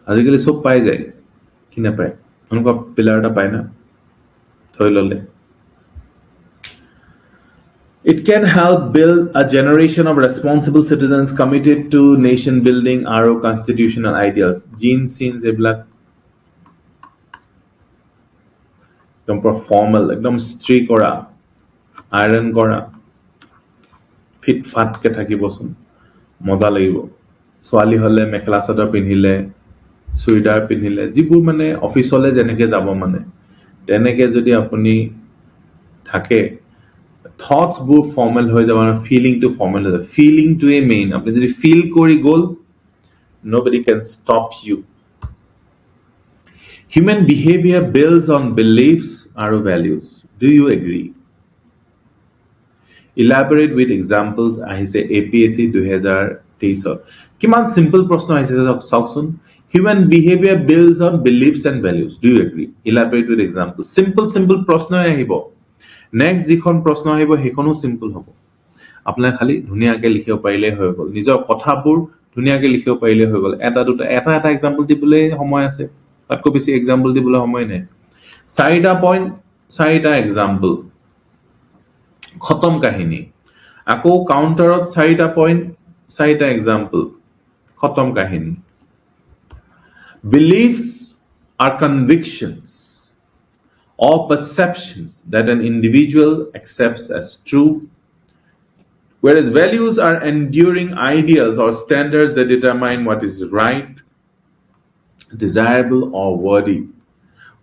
আজিকালি সব পাই যায় কি না পায় उनका पिलरটা পায় না থৈ ললে It can help build a generation of responsible citizens committed to nation building our constitutional ideals. Gene scenes ebla formal, ekdom strict kora, iron kora. Fit ফাটকে থাকিবচোন মজা লাগিব ছোৱালী হলে মেখেলা চাদৰ পিন্ধিলে চুইদাৰ পিন্ধিলে যিবোৰ মানে অফিচলে যেনেকে যাব মানে তেনেকে যদি আপুনি থাকে থটস বোৰ ফৰ্মেল হৈ যাব আৰু ফিলিং টু ফৰ্মেল হৈ যাব ফিলিং টু এ মেইন আপুনি যদি ফিল কৰি গল nobody can stop you human behavior builds on beliefs or values do you agree elaborate with examples আহিছে APSC 2023 কিমান সিম্পল প্ৰশ্ন আহিছে চাওকচোন human behavior builds on beliefs and values do you agree elaborate with examples simple প্ৰশ্নই আহিব next যিখন প্ৰশ্ন আহিব হেখনো সিম্পল হ'ব আপোনাৰ খালি ধুনিয়াকে লিখিব পাৰিলে হৈ গল নিজৰ কথাবোৰ ধুনিয়াকে লিখিব পাৰিলে হৈ গল এটা দুটা এটা এক্সাম্পল দিবলৈ সময় আছে তাতকৈ বেছি এক্সাম্পল দিবলৈ সময় নাই চাৰিটা পইণ্ট চাৰিটা এক্সাম্পল খতম কাহিনী আকৌ কাউন্টাৰত চাৰিটা পইণ্ট চাৰিটা এক্সাম্পল খতম কাহিনী beliefs are convictions or perceptions that an individual accepts as true whereas values are enduring ideals or standards that determine what is right desirable or worthy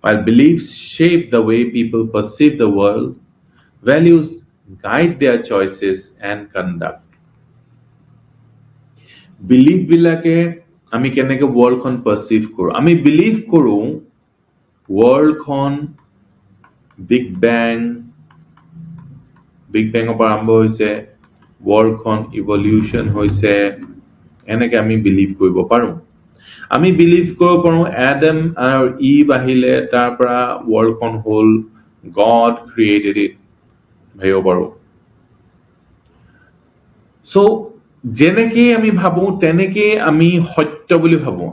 while beliefs shape the way people perceive the world values guide their choices and conduct belief bilake ami keneke world kon perceive koru ami believe koru world kon big bang opor arambo hoise world kon evolution hoise eneke ami believe koribo paru আমি believe কৰিব পাৰো Adam আৰু eve আহিলে তাৰ পৰা world kon hall god created it ভাবিব পাৰো so যেনেকৈ আমি ভাবো তেনেকৈ আমি সত্য বুলি ভাবো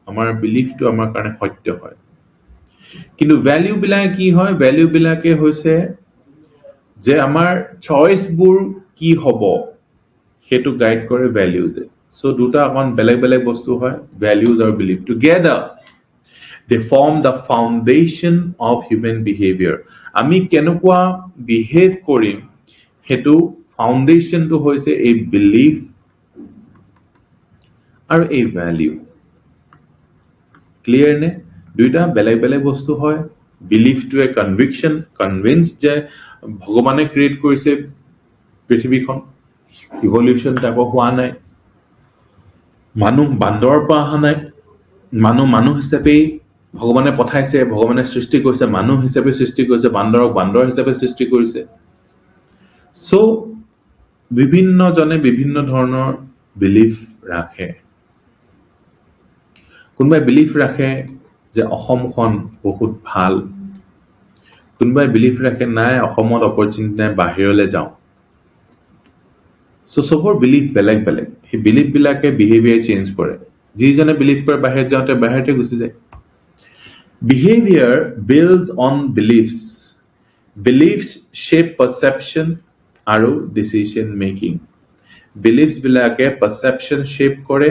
আমাৰ বিলিফটো আমাৰ কাৰণে সত্য হয় কিন্তু ভ্যালু বিলাক কি হয় ভ্যালু বিলাকে হৈছে যে আমাৰ চয়েসবোৰ কি হ'ব হেতু গাইড কৰে ভ্যালুজে সো দুটা অকন বেলেগ বস্তু হয় ভ্যালুজ আৰু belief together they form the foundation of human behavior আমি কেনেকুৱা বিহেভ কৰিম হেতু foundation to hoise a belief or a value clear ne duita belek bostu hoy belief to a conviction convinced je bhagwane create korise prithibhi khon evolution ta ko hua nai manu bandor pa aha nai manu hisabe bhagwane pathaise bhagwane srishti korise manu hisabe srishti korise bandor hisabe srishti korise so বিভিন্ন জনে বিভিন্ন ধৰণৰ belief ৰাখে কোনবাই belief ৰাখে যে অসমখন বহুত ভাল কোনবাই বিলিফ ৰাখে নাই অসমত অপৰচুনিটি নাই বাহিৰলৈ যাও সো সবৰ বিলিফ বেলেগ হে বিলিফ বিলাকে বিহেভিয়াৰ চেঞ্জ কৰে যিজনে বিলিফ কৰে বাহিৰত যাওতে বাহিৰতে গুচি যায় behaviour builds on beliefs shape perception আৰু decision making beliefs bilake perception shape kore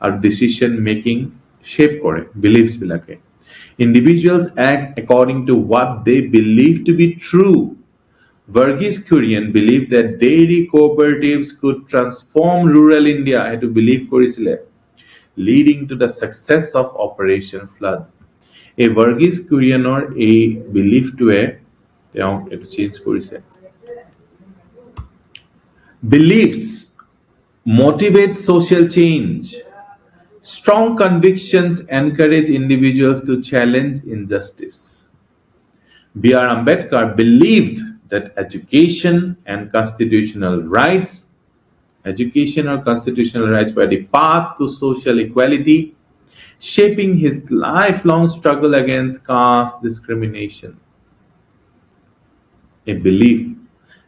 আৰু decision making shape kore beliefs bilake individuals act according to what they believe to be true Verghese Kurian believed that dairy cooperatives could transform rural India to believe korisile leading to the success of Operation Flood a Verghese Kurianor a belief to a change korise Beliefs motivate social change. Strong convictions encourage individuals to challenge injustice. B.R. Ambedkar believed that education or constitutional rights were the path to social equality, shaping his lifelong struggle against caste discrimination. A belief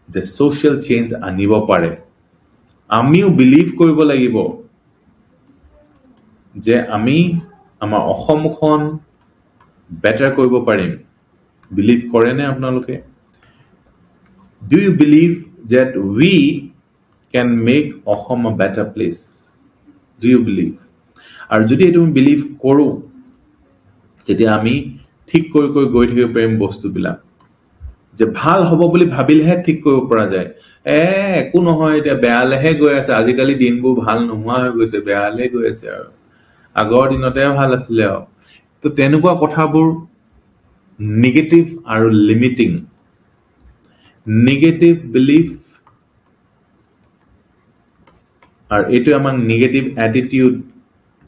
যে social change আনিব পাৰে আমিও believe কৰিব লাগিব যে আমি আমাৰ অসমখন বেটাৰ কৰিব পাৰিম বিলিভ কৰে নে আপোনালোকে do you believe that we can make Assam a better place do you believe আৰু যদি তুমি বিলিভ কৰো তেতিয়া আমি ঠিক কৰি গৈ থাকিব পাৰিম বস্তুবিলাক যে ভাল হ'ব বুলি ভাবিলেহে ঠিক কৰিব পৰা যায় একো নহয় এতিয়া বেয়ালেহে গৈ আছে আজিকালি দিনবোৰ ভাল নোহোৱা হৈ গৈছে বেয়ালে গৈ আছে আৰু আগৰ দিনতে ভাল আছিলে আৰু তো তেনেকুৱা কথাবোৰ নেগেটিভ আৰু লিমিটিং নেগেটিভ বিলিফ আৰু এইটো আমাক নেগেটিভ এটিটিউড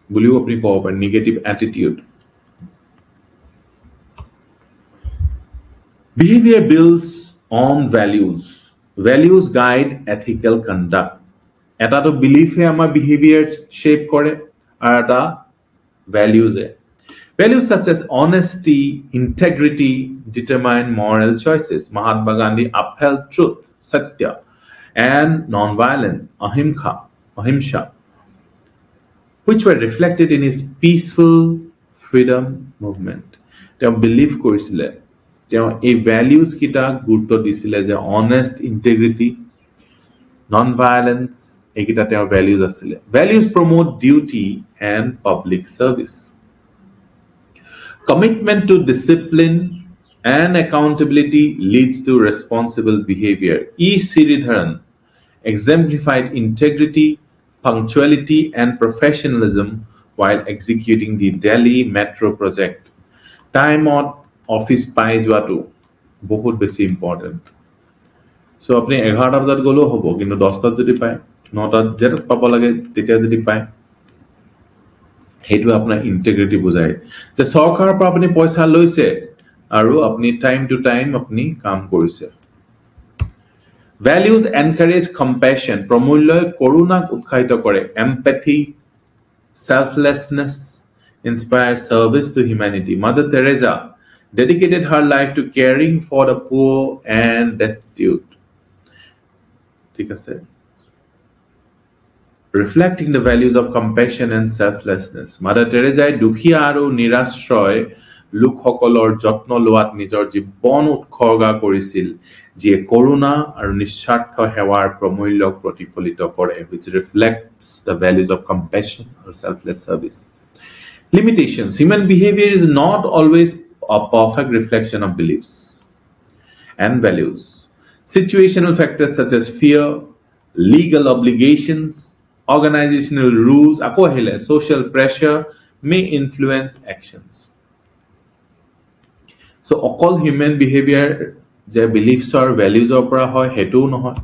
বুলিও আপুনি ক'ব পাৰে negative attitude Behavior builds on values. Values guide ethical conduct. এটাতো বিলিফে আমাৰ বিহেভিয়াৰ শেপ কৰে আৰু এটা ভ্যালুজে Values such as honesty, integrity determine moral choices. Mahatma Gandhi upheld truth, satya, and non-violence, ahimsa, which were reflected in his peaceful freedom movement. তেওঁ believe কৰিছিলে তেওঁ এই values কিটা গুৰুত্ব দিছিলে যে অনেষ্ট ইন্টিগ্ৰিটি নন ভায়োলেন্স এইকিটা তেওঁৰ ভ্যালুজ আছিলে values promote duty and public service commitment to discipline and accountability leads to responsible behavior e Sridharan exemplified integrity punctuality and professionalism while executing the Delhi metro project time on office পাই যোৱাটো বহুত বেছি important so আপুনি 11টা বজাত গলো হ'ব কিন্তু 10টাত যদি পায় 9টাত যেটাত পাব লাগে তেতিয়া যদি পায় হেতু আপোনাৰ ইন্টিগ্ৰিটি বুজায় যে সৰকাৰৰ পৰা আপুনি পইচা লৈছে আৰু আপুনি টাইম টু টাইম আপুনি কাম কৰিছে Values encourage compassion প্ৰমূল্যই কৰুণাক উৎসাহিত কৰে empathy selflessness inspire service to humanity Mother Teresa dedicated her life to caring for the poor and destitute ঠিক আছে reflecting the values of compassion and selflessness Mother Teresa দুখীয়া আৰু নিৰাশ্ৰয় লোকসকলৰ যত্ন লোৱাত নিজৰ জীৱন উৎসৰ্গা কৰিছিল যিয়ে কৰুণা আৰু নিস্বাৰ্থ সেৱাৰ প্ৰমূল্যক প্ৰতিফলিত কৰে which reflects the values of compassion or selfless service limitations human behavior is not always a perfect reflection of beliefs and values situational factors such as fear legal obligations organizational rules social pressure may influence actions so all human behavior যে beliefs or values opera hoy hetu nohoy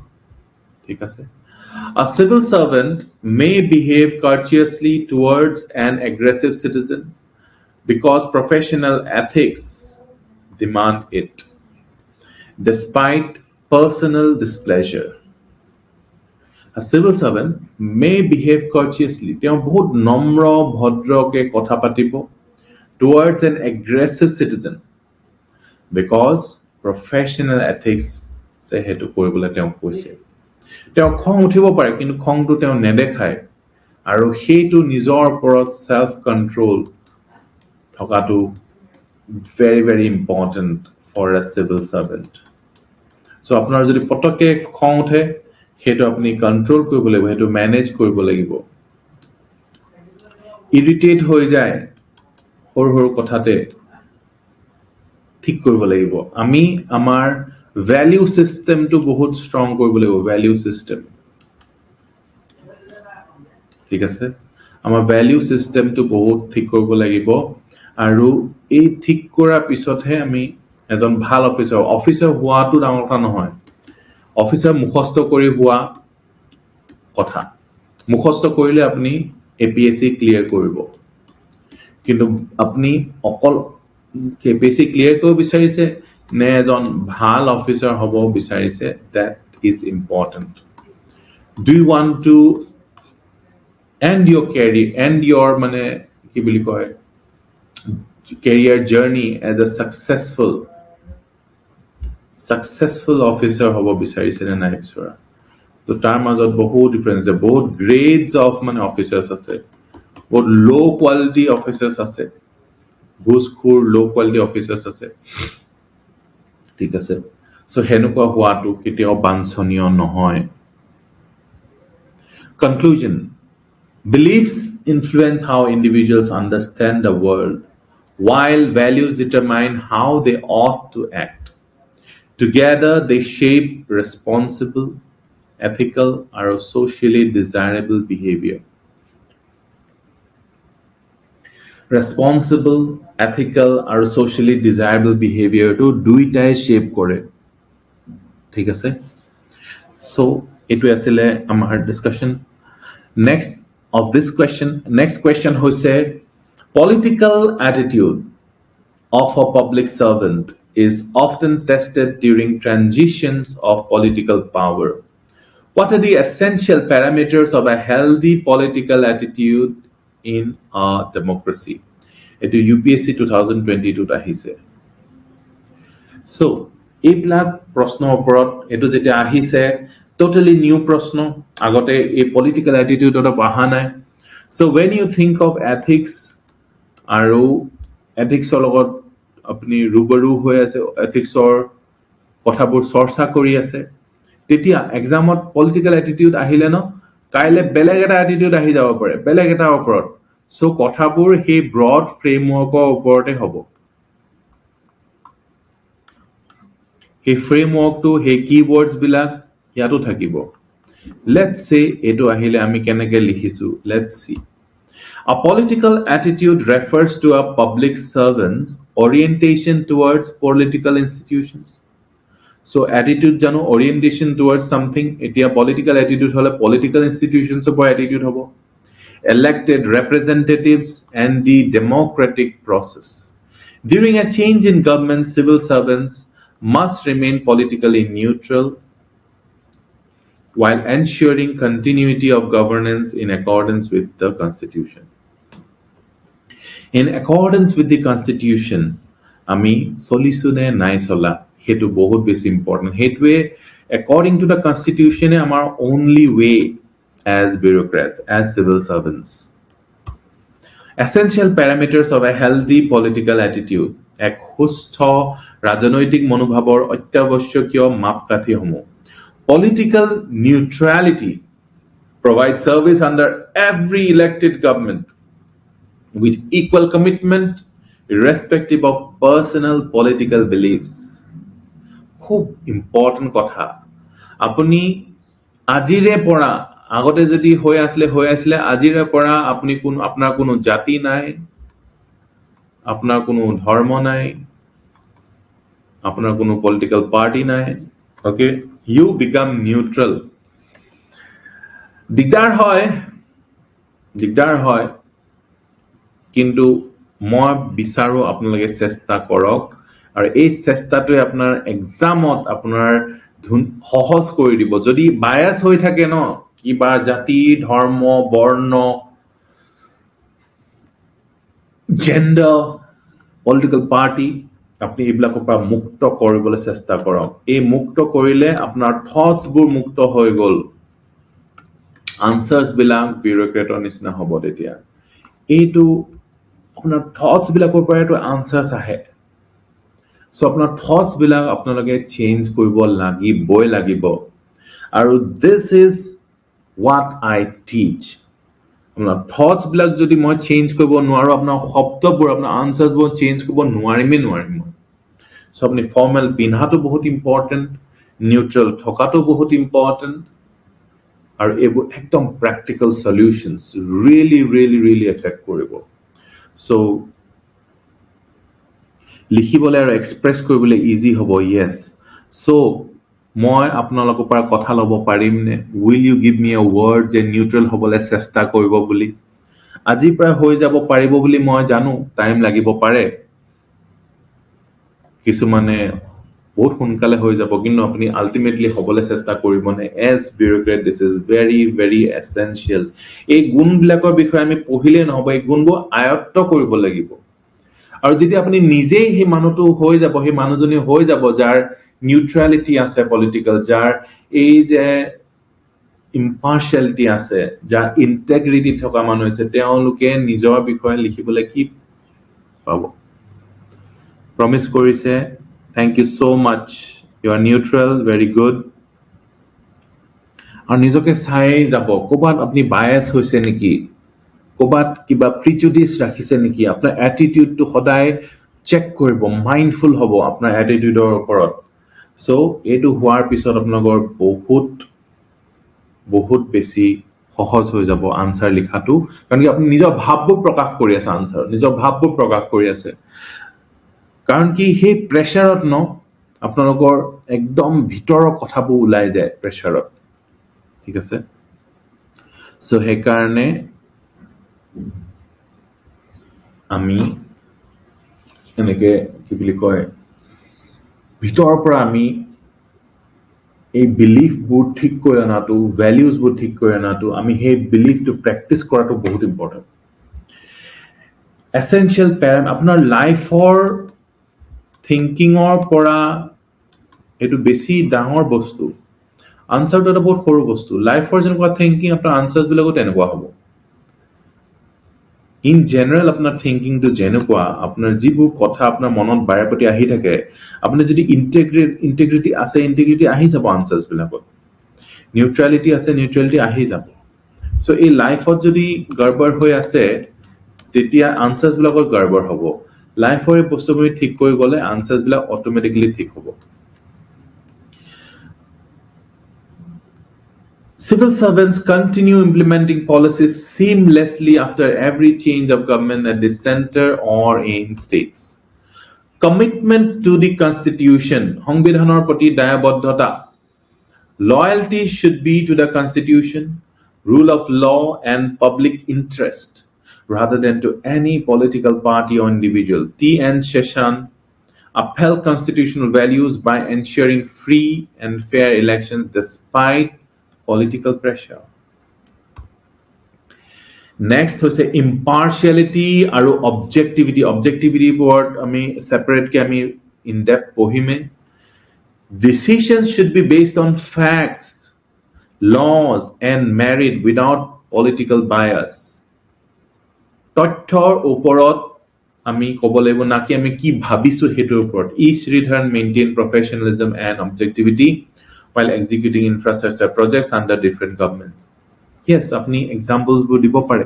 thik ase a civil servant may behave courteously towards an aggressive citizen because professional ethics demand it despite personal displeasure A civil servant may behave courteously তেওঁ বহুত নম্ৰ ভদ্ৰকে কথা পাতিব towards an aggressive citizen because professional ethics say হেতু কৰিবলৈ তেওঁ কৈছে তেওঁ খং উঠিব পাৰে কিন্তু খংটো তেওঁ নেদেখায় আৰু হেতু নিজৰ ওপৰত self control থকাটো very very important for a civil servant so আপোনাৰ যদি পটকে খং উঠে হেতু আপনি কন্ট্ৰোল কৰিব লাগিব হেতু ম্যানেজ কৰিব লাগিব ইৰিটেট হৈ যায় হৰ হৰ কথাতে ঠিক কৰিব লাগিব আমি আমাৰ ভ্যালু সিস্টেমটো বহুত ষ্ট্ৰং কৰিব লাগিব ভ্যালু সিস্টেম ঠিক আছে আমাৰ ভ্যালু সিস্টেমটো বহুত ঠিক কৰিব লাগিব আৰু এই ঠিক কৰাৰ পিছতহে আমি এজন ভাল অফিচাৰ হোৱাটো ডাঙৰ কথা নহয় অফিচাৰ মুখস্থ কৰি হোৱা কথা মুখস্থ কৰিলে আপুনি এপিএসসি ক্লিয়াৰ কৰিব কিন্তু আপুনি অকল এপিএসসি ক্লিয়াৰ কৰিব বিচাৰিছে নে এজন ভাল অফিচাৰ হ'ব বিচাৰিছে that is important do you want to end your career end your মানে কি বুলি কয় career journey as a successful officer hobo বিচাৰিছে না নাই বিচৰা তো তাৰ মাজত বহুত ডিফাৰেন্স আছে বহুত গ্ৰেডস অফ মানে অফিচাৰ্স আছে বহুত লো কোৱালিটি অফিচাৰ্স আছে ঘুষখোৰ লো কোৱালিটি অফিচাৰ্স আছে ঠিক আছে সো হেনুকা হোৱাটো কেতিয়াও বাঞ্ছনীয় নহয় conclusion beliefs influence how individuals understand the world while values determine how they ought to act Together they shape responsible, ethical আৰু socially desirable behavior. Responsible, ethical আৰু socially desirable behavior to দুইটাই shape কৰে. ঠিক আছে? So, এইটো আছিলে আমাৰ discussion. Next question হৈছে political attitude of a public servant is often tested during transitions of political power. What are the essential parameters of a healthy political attitude in a democracy? Etu UPSC 2022 আহিছে. So, এইবিলাক প্ৰশ্নৰ ওপৰত এটো যেটা আহিছে totally new প্ৰশ্ন আগতে এই political attitude অত অহা নাই. So when you think of ethics আৰু ethics ৰ লগত আপুনি ৰুবৰু হৈ আছে ethics ৰ কথাবোৰ চৰ্চা কৰি আছে তেতিয়া এক্সামত political attitude আহিলে ন কাইলে বেলেগ এটা attitude আহি যাব পাৰে বেলেগ এটা ওপৰত. So কথাবোৰ সেই broad framework ৰ ওপৰতে হ'ব. এই framework to এই keywords বিলাক ইয়াতো থাকিব. Let's say এটো আহিলে আমি কেনেকে লিখিছো. Let's see. A political attitude refers to a public servant's orientation towards political institutions. So attitude jano orientation towards something etia political attitude hole political institutions opor attitude hobo. Elected representatives and the democratic process. During a change in government, civil servants must remain politically neutral while ensuring continuity of governance in accordance with the Constitution. In accordance with the Constitution, ami solisune nai sola hetu bahut beshi important. Hetwe according to the Constitution amar only way as bureaucrats, as civil servants. Essential parameters of a healthy political attitude. Ek hustha rajanoitik monobhabor otyabashyokiyo mapkathi homo. Political neutrality provides service under every elected government with equal commitment irrespective of personal political beliefs. Khub important kotha. Apuni ajire pora agote jodi hoy asle ajire pora apni kono apnar kono jati nai apnar kono dharma nai apnar kono political party nai. Okay, you become neutral. Digdar hoy কিন্তু মই বিচাৰো আপোনালোকে চেষ্টা কৰক আৰু এই চেষ্টাটোৱে আপোনাৰ এক্সামত আপোনাৰ সহজ কৰি দিব যদি বায়াস হৈ থাকে ন কিবা জাতি ধৰ্ম বৰ্ণ জেন্ডাৰ পলিটিক্যাল পাৰ্টি আপনি এইবিলাকৰ পৰা মুক্ত কৰিবলৈ চেষ্টা কৰক এই মুক্ত কৰিলে আপোনাৰ থটস বোৰ মুক্ত হৈ গল আনসাৰ্স বিলাক বিউৰোক্ৰেটৰ নিচিনা হ'ব তেতিয়া এইটো আপোনাৰ থটস বিলাকৰ পৰা তো আনসাৰ্স আহে সো আপোনাৰ থটস বিলাক আপোনালোকে চেঞ্জ কৰিব লাগিব আৰু this is what I teach আপোনাৰ থটস বিলাক যদি মই চেঞ্জ কৰিব নোৱাৰো আপোনাৰ শব্দবোৰ আপোনাৰ আনসাৰ্স বোৰ চেঞ্জ কৰিব নোৱাৰিম সো আপনি ফৰ্মাল পিনহাটো বহুত ইম্পৰ্টেন্ট নিউট্ৰাল থকাটো বহুত ইম্পৰ্টেন্ট আৰু এইবোৰ একদম প্ৰ্যাকটিক্যাল সলিউশনস really এফেক্ট কৰিব সো লিখিবলৈ আৰু এক্সপ্ৰেছ কৰিবলৈ ইজি হ'ব yes সো মই আপোনালোকৰ পৰা কথা লব পাৰিম নে will you give me a word যে নিউট্ৰাল হ'বলৈ চেষ্টা কৰিব বুলি আজি প্ৰায় হৈ যাব পাৰিব বুলি মই জানো টাইম লাগিব পাৰে কিছু মানে বহুত সোনকালে হৈ যাব কিন্তু আপুনি আলটিমেটলি হ'বলৈ চেষ্টা কৰিব নে as bureaucrat this is very essential এই গুণবিলাকৰ বিষয়ে আমি পঢ়িলে নহব এই গুণবোৰ আয়ত্ত কৰিব লাগিব আৰু যদি আপুনি নিজেই হি মানুহটো হৈ যাব হি মানুহজনী হৈ যাব যাৰ নিউট্ৰালিটি আছে পলিটিক্যাল যাৰ এই যে ইম্পাৰ্শিয়ালিটি আছে যাৰ ইন্টিগ্ৰিটি থকা মানুহ আছে তেওঁলোকে নিজৰ বিষয়ে লিখিবলৈ কি পাব প্ৰমিস কৰিছে Thank you so much. You are neutral, very good. আৰু নিজকে চাই যাব কোবাত আপনি বায়াস হৈছে নেকি কোবাত কিবা প্ৰিজুডিস ৰাখিছে নেকি আপোনাৰ অ্যাটিটিউড টু সদায় চেক কৰিব মাইন্ডফুল হ'ব আপোনাৰ অ্যাটিটিউডৰ ওপৰত সো এইটো হোৱাৰ পিছত আপোনালোকৰ বহুত বেছি সহজ হৈ যাব আনসাৰ লিখাটো কাৰণ কি আপুনি নিজৰ ভাৱবোৰ প্ৰকাশ কৰি আছে আনসাৰ নিজৰ ভাৱবোৰ প্ৰকাশ কৰি আছে কাৰণ কি সেই প্ৰেছাৰত আপোনালোকৰ একদম ভিতৰৰ কথাবোৰ ওলাই যায় প্ৰেছাৰত ঠিক আছে সো সেইকাৰণে আমি এনেকে কি বুলি কয় ভিতৰৰ পৰা আমি এই বিলিফবোৰ ঠিক কৰি আনাটো ভ্যালুজবোৰ ঠিক কৰি আনাটো আমি সেই বিলিফটো প্ৰেক্টিস কৰাটো বহুত ইম্পৰ্টেন্ট এসেনশিয়াল প্যাৰাম আপোনাৰ লাইফৰ থিংকিংৰ পৰা এটো বেছি ডাঙৰ বস্তু আনসাৰটো এটা বহুত সৰু বস্তু লাইফৰ যেনেকুৱা থিংকিং আপোনাৰ আনসাৰস বিলাকো তেনেকুৱা হ'ব ইন জেনাৰেল আপোনাৰ থিংকিংটো যেনেকুৱা আপোনাৰ যিবোৰ কথা আপোনাৰ মনত বাৰেপতি আহি থাকে আপুনি যদি ইন্টিগ্ৰিটি আছে ইন্টিগ্ৰিটি আহি যাব আনসাৰস বিলাকত নিউট্ৰালিটি আছে নিউট্ৰালিটি আহি যাব সো এই লাইফত যদি গড়বড় হৈ আছে তেতিয়া আনসাৰস বিলাকত গড়বড় হ'ব লাইফৰ এই বস্তুবোৰ ঠিক কৰি গলে আনসাৰস বিলাক অটোমেটিক্যালি ঠিক হ'ব Civil servants continue implementing policies seamlessly after every change of government at the center or in states. Commitment to the Constitution, সংবিধানৰ প্ৰতি দায়বদ্ধতা. Loyalty should be to the Constitution, rule of law and public interest, rather than to any political party or individual. T.N. Sheshan upheld constitutional values by ensuring free and fair elections despite political pressure. Next হৈছে impartiality আৰু objectivity objectivity word আমি separate কে আমি in depth পঢ়িমে decisions should be based on facts laws and merit without political bias তথ্যৰ ওপৰত আমি ক'ব লাগিব না কি আমি কি ভাবিছো হেতৰ ওপৰত each return maintain professionalism and objectivity while executing infrastructure projects under different governments. Yes, apni examples bu dibo pare.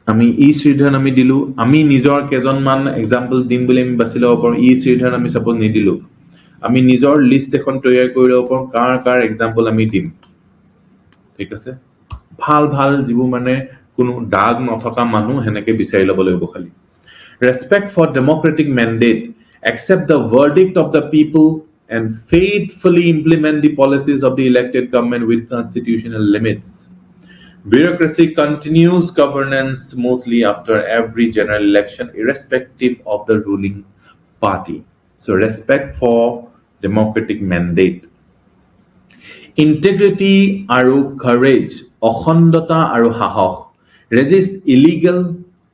Ami e-Sridharan ami dilu, ami nijor kejon man example dim bole ami basilo opor e-Sridharan ami suppose ni dilu. Ami nijor list ekhon toyar korilo opor kar example ami dim. Thik ase? Bhal jibu mane কোনো দাগ নথকা মানুহ হেনেকে বিচাৰি লব লাগিব খালি respect for democratic mandate accept the verdict of the people and faithfully implement the policies of the elected government with constitutional limits bureaucracy continues governance smoothly after every general election irrespective of the ruling party so respect for democratic mandate integrity aru courage অখণ্ডতা aru সাহস resist illegal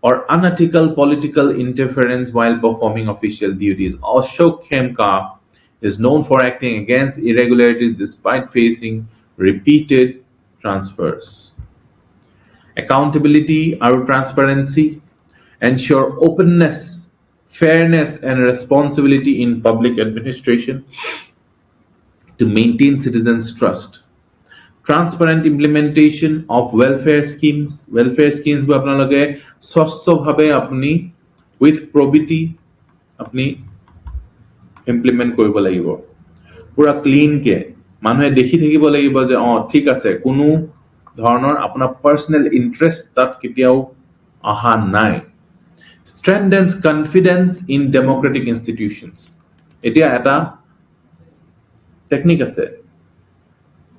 or unethical political interference while performing official duties. Ashok Khemka is known for acting against irregularities despite facing repeated transfers. Accountability or transparency ensure openness, fairness and responsibility in public administration to maintain citizens' trust. Transparent implementation of welfare schemes bu apnaloke swachho bhabe apni with probity apni implement koribo lagibo pura clean ke manhe dekhi thakibo lagibo je thik ase kono dhoroner apna personal interest tat kitiao aha nai strengthens confidence in democratic institutions etia eta technique ase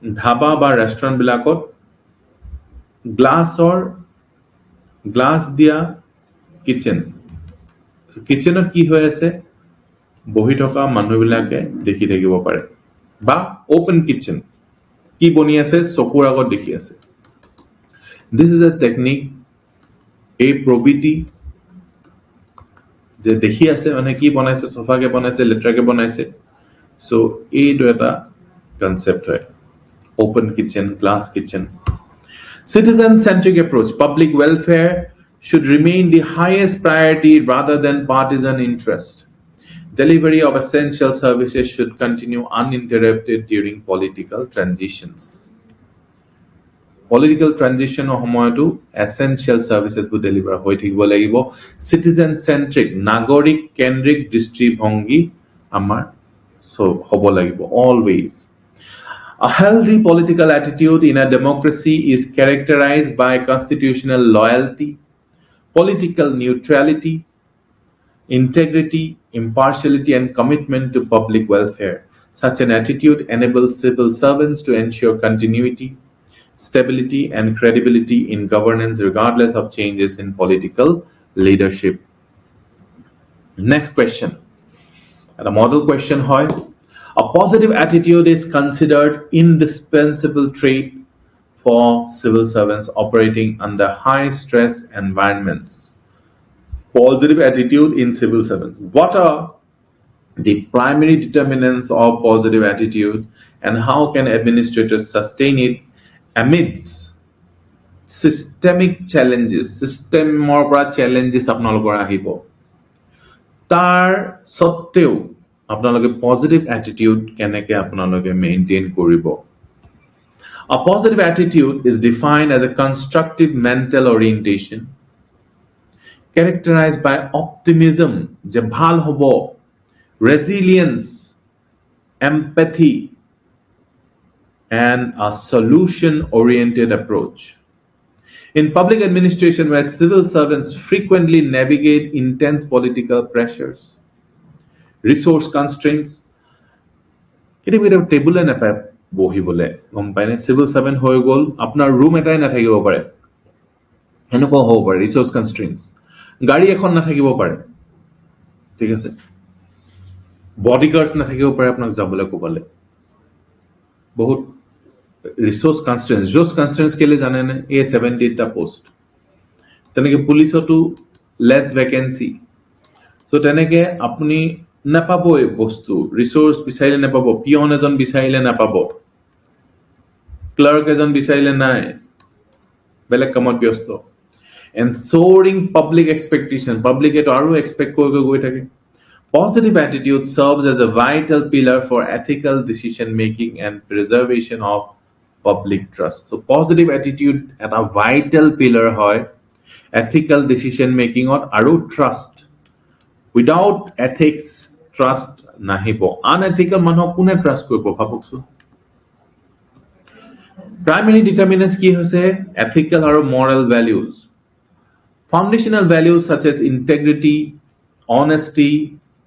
dhaba বা restaurant বিলাকত glass দিয়া কিচেনত কি হৈ আছে বহি থকা মানুহ বিলাকে দেখি থাকিব পাৰে বা ওপেন কিচেন কি বনি আছে চকুৰ আগত দেখি আছে this is a technique a probity যে দেখি আছে মানে কি বনাইছে সোফাকে বনাইছে লেট্ৰাকে বনাইছে সো এইটো এটা কনসেপ্ট হয় open kitchen, glass kitchen. Citizen-centric approach. Public welfare should remain the highest priority rather than partisan interest. Delivery of essential services should continue uninterrupted during political transitions. Political ট্ৰানজিশনৰ সময়তো এসেনশিয়াল সাৰ্ভিসেসবোৰ ডেলিভাৰ হৈ থাকিব লাগিব citizen centric নাগৰিক কেন্দ্ৰিক দৃষ্টিভংগী আমাৰ হ'ব লাগিব always. A healthy political attitude in a democracy is characterized by constitutional loyalty, political neutrality, integrity, impartiality, and commitment to public welfare. Such an attitude enables civil servants to ensure continuity, stability, and credibility in governance regardless of changes in political leadership. Next question. And a model question hoy. A positive attitude is considered indispensable trait for civil servants operating under high stress environments. Positive attitude in civil servants. What are the primary determinants of positive attitude and how can administrators sustain it amidst systemic challenges? Systemor পৰা challenges আপোনালোকৰ আহিব তাৰ সত্ত্বেও আপোনালোকে positive attitude কেনেকৈ আপোনালোকে maintain কৰিব A positive attitude is defined as a constructive mental orientation characterized by optimism যে ভাল হ'ব resilience empathy and a solution oriented approach In public administration where civil servants frequently navigate intense political pressures resource constraints কেতিয়াবা টেবুলে নাপায় বহিবলে গম পায়নে civil servant হৈ গল আপোনাৰ room এটাই নাথাকিব পাৰে এনেকুৱা হ'ব পাৰে ৰিসোৰ্স কনস্ট্ৰেইনটস গাড়ী এখন নাথাকিব পাৰে ঠিক আছে বডিগাৰ্ডছ নাথাকিব পাৰে আপোনাক যাবলৈ কোবালে বহুত ৰিসোৰ্স কনস্ট্ৰেইনটস জোস কনস্ট্ৰেইনটস কেলে জানে নে এ 78 টা পোস্ট তেনেকে পুলিশতো লেস ভ্যাকেন্সি সো তেনেকে আপুনি নাপাব এই বস্তু ৰিসোৰ্স বিচাৰিলে নাপাব পিয়ন এজন বিচাৰিলে নাপাব ক্লাৰ্ক এজন বিচাৰিলে নাই বেলেগ কামত ব্যস্ত and soaring public expectation public এটো আৰু এক্সপেক্ট কৰি গৈ থাকে positive attitude serves as a vital pillar for ethical decision making and preservation of public trust so positive attitude eta vital pillar hoy ethical decision making or aru trust without ethics trust nahibo unethical manhok kune trust koribo bhabuksu primary determinants ki hoise ethical or moral values foundational values such as integrity honesty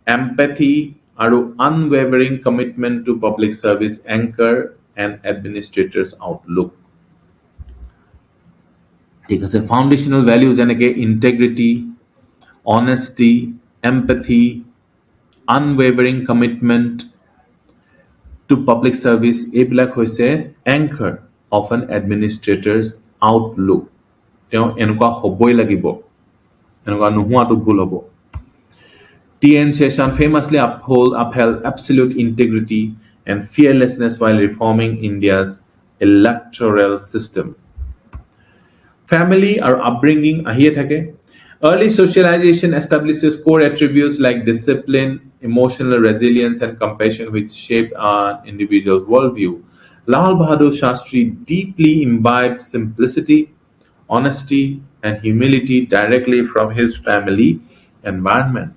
empathy or unwavering commitment to public service anchor an administrator's outlook ঠিক আছে foundational values এনেকে integrity honesty empathy unwavering commitment to public service এইবিলাক হৈছে anchor of an administrator's outlook তেওঁ এনেকুৱা হ'বই লাগিব এনেকুৱা নোহোৱাটো ভুল হ'ব T.N. Sheshan famously upheld absolute integrity and fearlessness while reforming India's electoral system. Family or upbringing ahiye thake. Early socialization establishes core attributes like discipline, emotional resilience, and compassion which shape an individual's worldview. Lal Bahadur Shastri deeply imbibed simplicity, honesty, and humility directly from his family environment.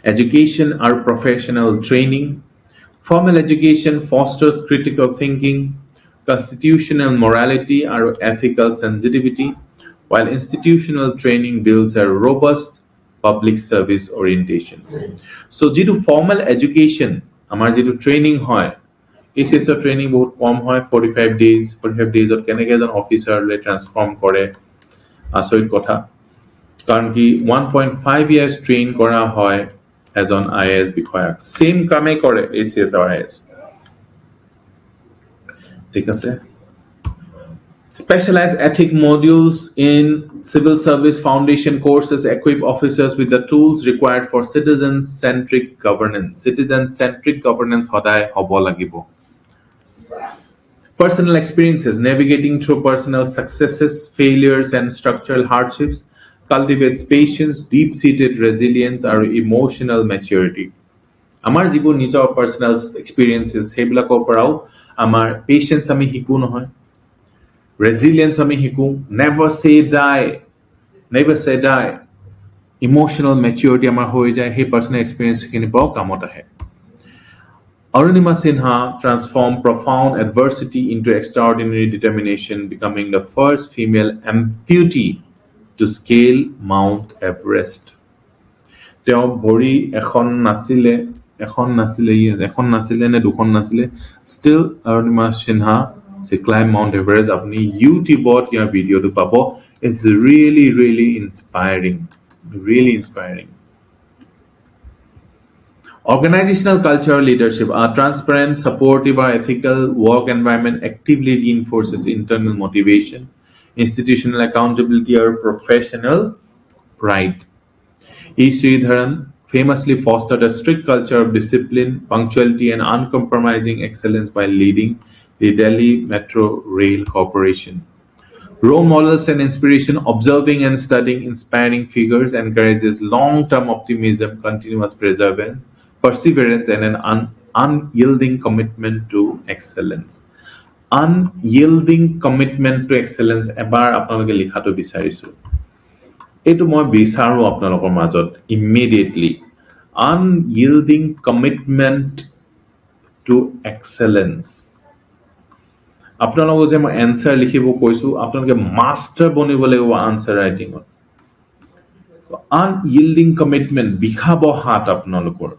Education or professional training. Formal education fosters critical thinking, constitutional morality or ethical sensitivity, while institutional training builds a robust public service orientation. So, jitu formal education, amar jitu training hoy, ACSR training bahut kom hoy 45 days or keneke ejon officer le transform kore asoit kotha karon ki 1.5 years train kora hoy এজন IAS বিষয়াক same কামে কৰে ACS or IAS ঠিক আছে specialized ethic modules in civil service foundation courses equip officers with the tools required for citizen centric governance hoday hobo lagibo personal experiences navigating through personal successes failures and structural hardships cultivates patience, deep-seated resilience, or emotional maturity. Amar jibon nijor personal experiences, hebilakor parao amar patience ami hiku nohoy, resilience আমি শিকো, never say die, emotional maturity আমাৰ হৈ যায়, সেই personal experience খিনি পাও কামত আহে। Arunima Sinha transformed profound adversity into extraordinary determination, becoming the first female amputee to scale Mount Everest. তেওঁ ভৰি এখন নাছিলে নে দুখন নাছিলে, still Arunima Sinha she climbed Mount Everest. আপুনি ইউটিউবত ইয়াৰ ভিডিঅ'টো পাব। It's really inspiring, really inspiring. Organizational culture leadership, a transparent, supportive, or ethical work environment actively reinforces internal motivation, institutional accountability, or professional pride. E. Sridharan famously fostered a strict culture of discipline, punctuality, and uncompromising excellence while leading the Delhi Metro Rail Corporation. Role models and inspiration, observing and studying inspiring figures encourages long-term optimism, continuous perseverance, and an unyielding commitment to excellence. Unyielding commitment to excellence এবাৰ আপোনালোকে লিখাটো বিচাৰিছো। এইটো মই বিচাৰো আপোনালোকৰ মাজত immediately. Unyielding commitment to excellence. আপোনালোকক যে মই এনসাৰ লিখিব কৈছো, আপোনালোকে মাষ্টাৰ বনিব লাগিব আনসাৰ ৰাইটিংত। Unyielding commitment, বিষাব হাত আপোনালোকৰ,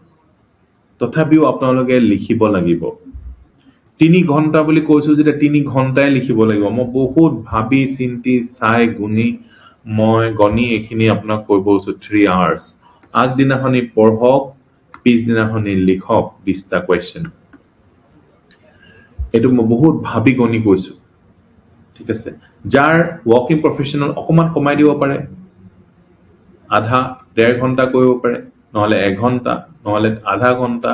তথাপিও আপোনালোকে লিখিব লাগিব। 3 ঘণ্টা বুলি কৈছো যেতিয়া 3 ঘণ্টাই লিখিব লাগিব। মই বহুত ভাবি চিন্তি চাই গণি এইখিনি আপোনাক কৈ বলছো 3 hours। আগদিনাখনি পঢ়ক, পিছদিনাখনি লিখক 20টা কোৱেশ্চন। এটো মই বহুত ভাবি গণি কৈছো, ঠিক আছে। যাৰ ওয়াৰ্কিং প্ৰফেশনাল অকমান কমাই দিব পাৰে, আধা 1.5 ঘণ্টা কৰিব পাৰে, নহলে 1 ঘণ্টা, নহলে আধা ঘণ্টা।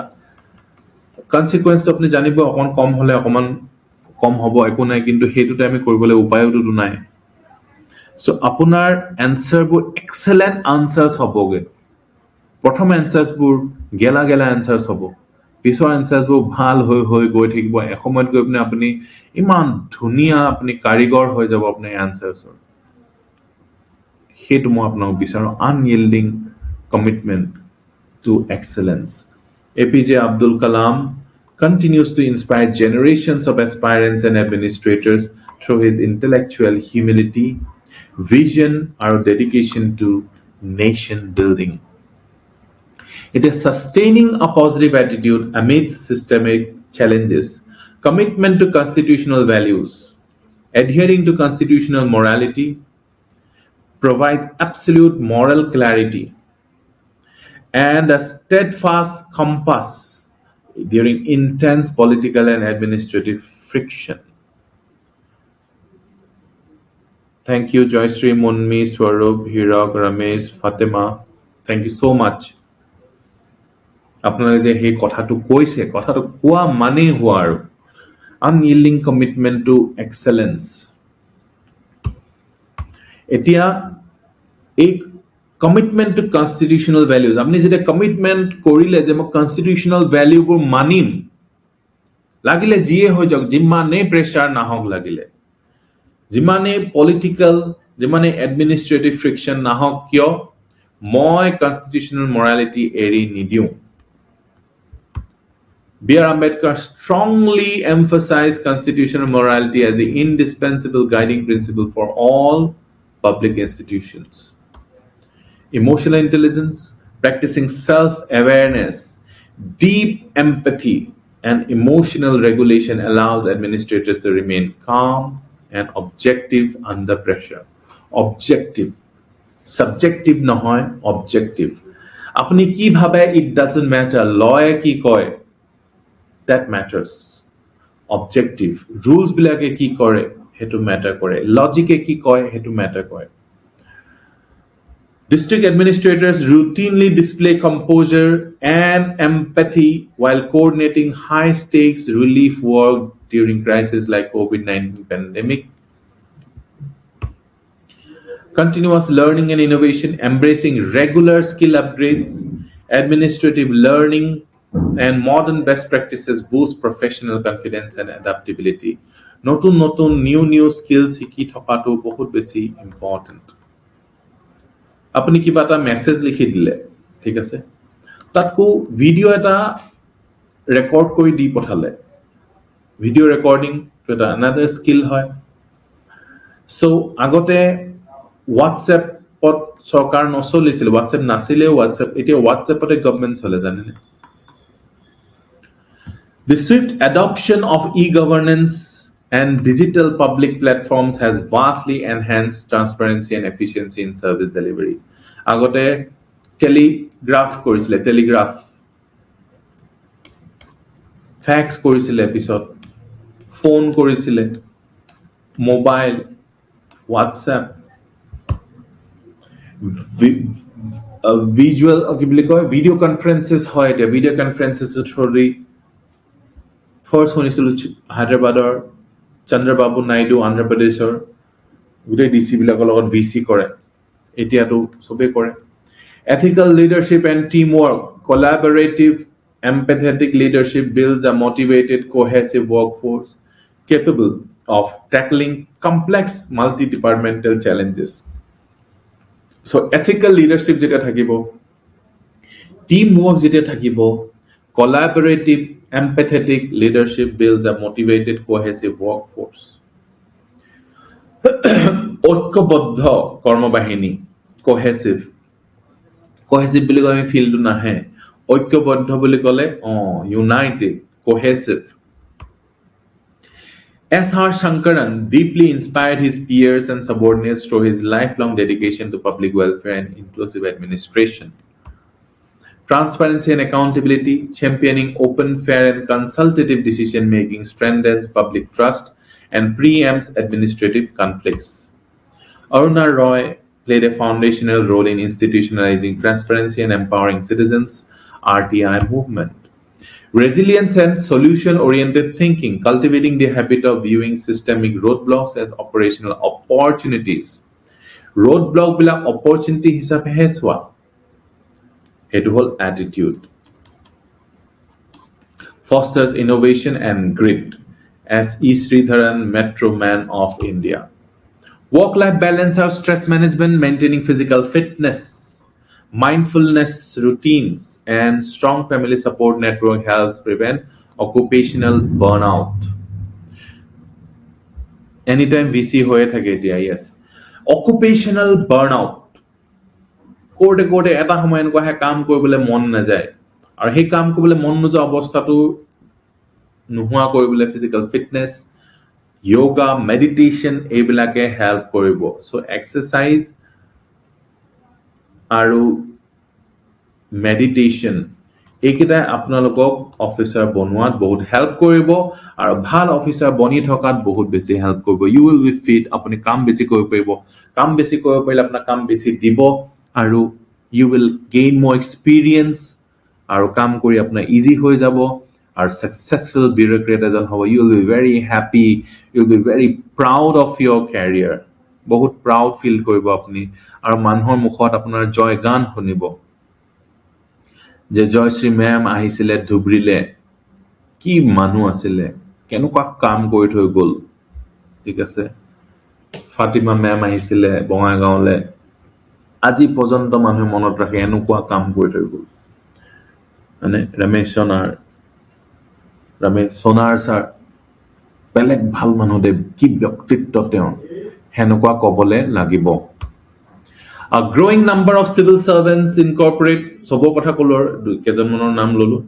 কনসিকুয়েন্স আপনি জানিব, অকমান কম হলে অকমান কম হ'ব, একো নাই, কিন্তু হেতু টাইমে কৰিবলৈ উপায়টো নাই। সো আপোনাৰ আনসাৰবোৰ এক্সেলেন্ট আনসাৰস হবগে। প্ৰথম আনসাৰসবোৰ গেলা আনসাৰস হ'ব, পিছৰ আনসাৰসবোৰ ভাল হৈ গৈ থাকিব। এসময়ত গৈ আপুনি ইমান ধুনিয়া আপুনি কাৰিগৰ হৈ যাব আপোনাৰ আনসাৰসৰ। হেতু মই আপোনাক বিচাৰো unyielding commitment to excellence. APJ Abdul Kalam continues to inspire generations of aspirants and administrators through his intellectual humility, vision, and dedication to nation building. It is sustaining a positive attitude amidst systemic challenges, commitment to constitutional values, adhering to constitutional morality, provides absolute moral clarity, and a steadfast compass during intense political and administrative friction. Thank you, Joystree, Munmi, Swarup, Hirak, Ramesh, Fatima. Thank you so much. আপোনালোকে যে এই কথাটো কৈছে, কথাটো কোৱা মানে হোৱা আৰু unyielding commitment to excellence. এতিয়া এই commitment to constitutional values, আপনি যেটা commitment কৰিলে যে মই constitutional value বোৰ মানিম, লাগিলে যিয়ে হৈ যাওক, যিমানে প্ৰেসাৰ নাহক, লাগিলে যিমানে political, যিমানে administrative friction নাহক কিয়, মই constitutional morality এৰি নিদিওঁ। B.R. Ambedkar strongly emphasized constitutional morality as the indispensable guiding principle for all public institutions. Emotional intelligence, practicing self-awareness, deep empathy, and emotional regulation allows administrators to remain calm and objective under pressure. Objective. Subjective নহয়, objective. আপনি কি ভাবে, it doesn't matter. Law কি কয়, that matters. Objective. Rules বিলাকে কি কৰে, হেতু matter কৰে। Logic কি কয়, হেতু matter কৰে। District administrators routinely display composure and empathy while coordinating high-stakes relief work during crises like COVID-19 pandemic. Continuous learning and innovation, embracing regular skill upgrades, administrative learning, and modern best practices boost professional confidence and adaptability. নতুন নতুন new skills শিকি থকাটো বহুত বেছি important আপুনি কিবা এটা message লিখি দিলে ঠিক আছে তাতকো ভিডিঅ' এটা ৰেকৰ্ড কৰি দি পঠালে ভিডিঅ' ৰেকৰ্ডিং এটা another স্কিল হয় সো আগতে হোৱাটছএপত চৰকাৰ নচলিছিল হোৱাটছএপ নাছিলে হোৱাটছএপ এতিয়া হোৱাটছএপতে গভৰ্ণমেণ্ট চলে জানেনে The swift adoption of e-governance and digital public platforms has vastly enhanced transparency and efficiency in service delivery. আগতে টেলিগ্ৰাফ কৰিছিলে টেলিগ্ৰাফ ফ্যাক্স কৰিছিলে পিছত ফোন কৰিছিলে মোবাইল হোৱাটছএপ ভিজুৱেল কি বুলি কয় ভিডিঅ' কনফাৰেন্সেছ হয় এতিয়া ভিডিঅ' কনফাৰেন্সেছৰ থ্ৰুদি ফাৰ্ষ্ট শুনিছিলোঁ হায়দৰাবাদৰ চন্দ্ৰবাবু নাইডু অন্ধ্ৰ প্ৰদেশৰ গোটেই ডিচি বিলাকৰ লগত ভিচি কৰে এতিয়াতো সবেই কৰে ethical leadership and teamwork collaborative empathetic leadership builds a motivated cohesive workforce capable of tackling complex multi-departmental challenges so ethical leadership jeta thakibo teamwork jeta thakibo collaborative empathetic leadership builds a motivated cohesive workforce ঐক্যবদ্ধ কৰ্মবাহিনী cohesive বুলি কলে ফিল্ডটো নাহে ঐক্যবদ্ধ বুলি কলে united cohesive S.R. Shankaran deeply inspired his peers and subordinates through his lifelong dedication to public welfare and inclusive administration. Transparency and accountability, championing open, fair, and consultative decision-making strengthens public trust and preempts administrative conflicts. Aruna Roy played a foundational role in institutionalizing transparency and empowering citizens' RTI movement. Resilience and solution-oriented thinking, cultivating the habit of viewing systemic roadblocks as operational opportunities. Roadblock bila opportunity hisabe heswa. It whole attitude. Fosters innovation and grit as E. Sridharan, Metro Man of India. Work-life balance or stress management, maintaining physical fitness, mindfulness routines, and strong family support network helps prevent occupational burnout. Anytime VC hoye thake dia, yes. Occupational burnout. Kote eta samoy enko he kaam koribole mon na jay. Aru he kaam koribole mon noja obostha tu nuhua koribole physical fitness, yoga, meditation ebilake help koribo. So exercise aru meditation ekita apnalokok officer bonwat bahut help koribo aru bhal officer boni thokat bahut beshi help koribo you will be fit apuni kam beshi koribo kam beshi koribo pile apna kam beshi dibo aru you will gain more experience aru kam kori apna easy hoi jabo aru successful bureaucrat ejon hobo you will be very happy you will be very proud of your career bahut proud feel koribo apni aru manhor mukhot apnar joy gan shunibo যে Jayashree ma'am আহিছিলে ধুবৰিলে কি মানুহ আছিলে কেনেকুৱা কাম কৰি থৈ গল ঠিক আছে ফাতিমা ম্যাম আহিছিলে বঙাইগাঁওলে আজি পৰ্যন্ত মানুহ মনত ৰাখে এনেকুৱা কাম কৰি থৈ গল মানে ৰমেশ সোনাৰ স্যাৰ বেলেগ ভাল মানুহ দেৱ কি ব্যক্তিত্ব তেওঁ হেনেকুৱা কবলে লাগিব A growing number of civil servants incorporate sobo kotha kolor kejamonor naam lolu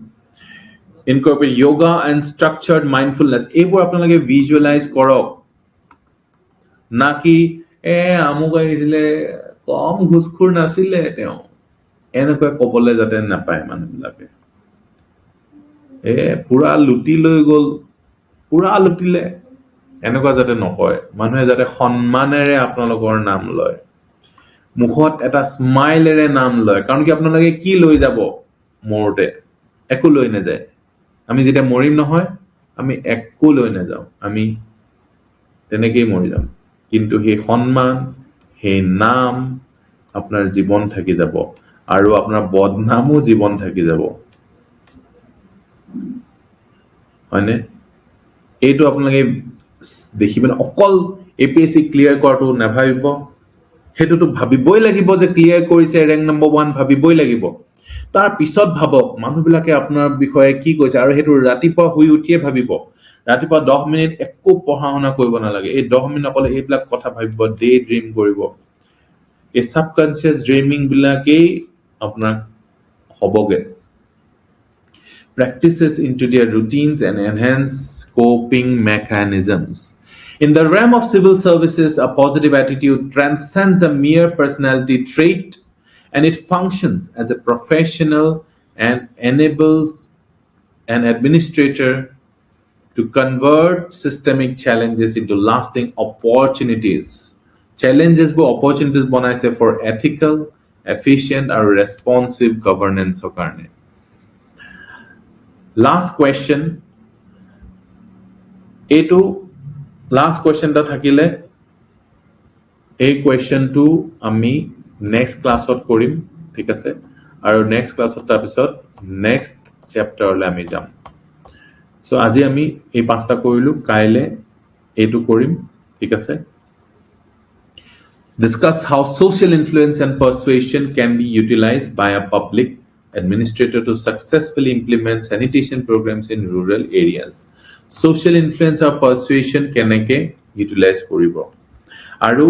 incorporate yoga and structured mindfulness ebor apnalage visualize korok naki amuk aisile kom ghuskhur nasile teo enekoi kobole jate napaয় manulake pura luti loi gol pura lutile enekoi jate nokoy manuhe jate সম্মানেৰে আপোনালোকৰ নাম লয় মুখত এটা স্মাইলেৰে নাম লয় কাৰণ কি আপোনালোকে কি লৈ যাব মৰতে একো লৈ না যায় আমি যেটা মৰিম নহয় আমি একো লৈ না যাও আমি তেনেকেই মৰি যাম কিন্তু হে সম্মান হে নাম আপোনাৰ জীৱন থাকি যাব আৰু আপোনাৰ বদনামো জীৱন থাকি যাব হয়নে এইটো আপোনালোকে দেখিবলৈ অকল APSC ক্লিয়াৰ কৰাটো নাভাবিব হেতুটো ভাবিবই লাগিব যে ক্লিয়াৰ কৰিছে ৰেংক নম্বৰ 1 ভাবিবই লাগিব তাৰ পিছত ভাবক মানুহবিলাকে আপোনাৰ বিষয়ে কি কৈছে আৰু হেতু ৰাতিপুৱা শুই উঠিয়ে ভাবিব ৰাতিপুৱা 10 মিনিট একো পঢ়া শুনা কৰিব নালাগে এই 10 মিনিট অকল এইবিলাক কথা ভাবিব ডে ড্ৰিম কৰিব এই সাবকনসিয়াস ড্ৰিমিং বিলাকেই আপোনাৰ হবগে practices into their routines and enhance coping mechanisms. In the realm of civil services, a positive attitude transcends a mere personality trait and it functions as a professional and enables an administrator to convert systemic challenges into lasting opportunities. Challenges but opportunities bonaise for ethical, efficient, and responsive governance. Last question. Last question ta thakile. A question to ami next class ot korim. Thik ase. Aru next class ot episode next chapter le ami jam. So aji ami ei pasta korilu kaile etu korim. Thik ase. Discuss how social influence and persuasion can be utilized by a public administrator to successfully implement sanitation programs in rural areas. Social influence or persuasion keneke utilize koribo. Aru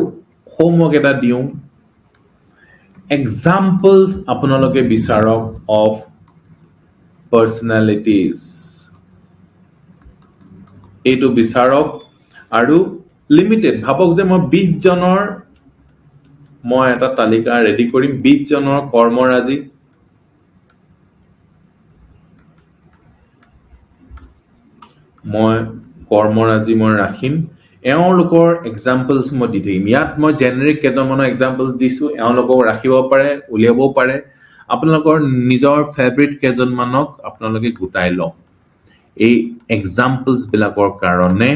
homework eta diu examples apunaloke bisarok of personalities. Etu bisarok aru limited bhabok je moi 20 jonor মই এটা তালিকা ready কৰিম 20 জনৰ কৰ্মৰাজি মই ৰাখিম এওঁলোকৰ examples মই দি দিম ইয়াত মই জেনেৰিক কেজনমানৰ এক্সাম্পলছ দিছো এওঁলোকক ৰাখিব পাৰে উলিয়াব পাৰে আপোনালোকৰ নিজৰ ফেভাৰিট কেজনমানক আপোনালোকে গুটাই লওক এই এক্সাম্পলছ বিলাকৰ কাৰণে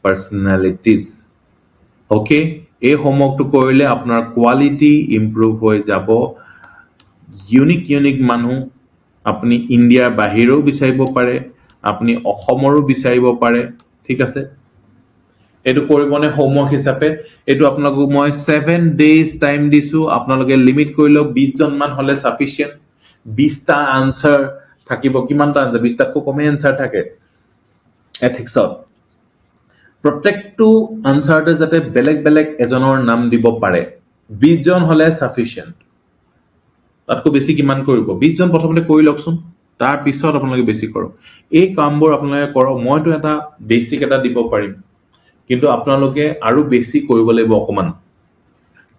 পাৰ্সোনালিটিজ ওকে এই হোমৱৰ্কটো কৰিলে আপোনাৰ কোৱালিটি ইমপ্ৰুভ হৈ যাব ইউনিক মানুহ আপুনি ইণ্ডিয়াৰ বাহিৰও বিচাৰিব পাৰে আপুনি অসমৰো বিচাৰিব পাৰে ঠিক আছে এটো কৰিবনে হোমৱৰ্ক হিচাপে এটো আপোনাক মই 7 days টাইম দিছো আপোনালোকে লিমিট কৰিলো 20 জন মান হলে সাফিশিয়েন্ট 20 টা আনসাৰ থাকিব কিমানটা আনসাৰ 20 টাকো কমে আনসাৰ থাকে এথিক্সত প্ৰত্যেকটো আনসাৰতে যাতে বেলেগ এজনৰ নাম দিব পাৰে 20 জন হলে সাফিশিয়েন্ট তাতকো বেছি কিমান কৰিব 20 জন প্ৰথমতে কৰি লকচোন তাৰ পিছত আপোনালোকে বেছি কৰক এই কামবোৰ আপোনালোকে কৰক মইতো এটা বেসিক এটা দিব পাৰিম কিন্তু আপোনালোকে আৰু বেছি কৰিব লাগিব অকমান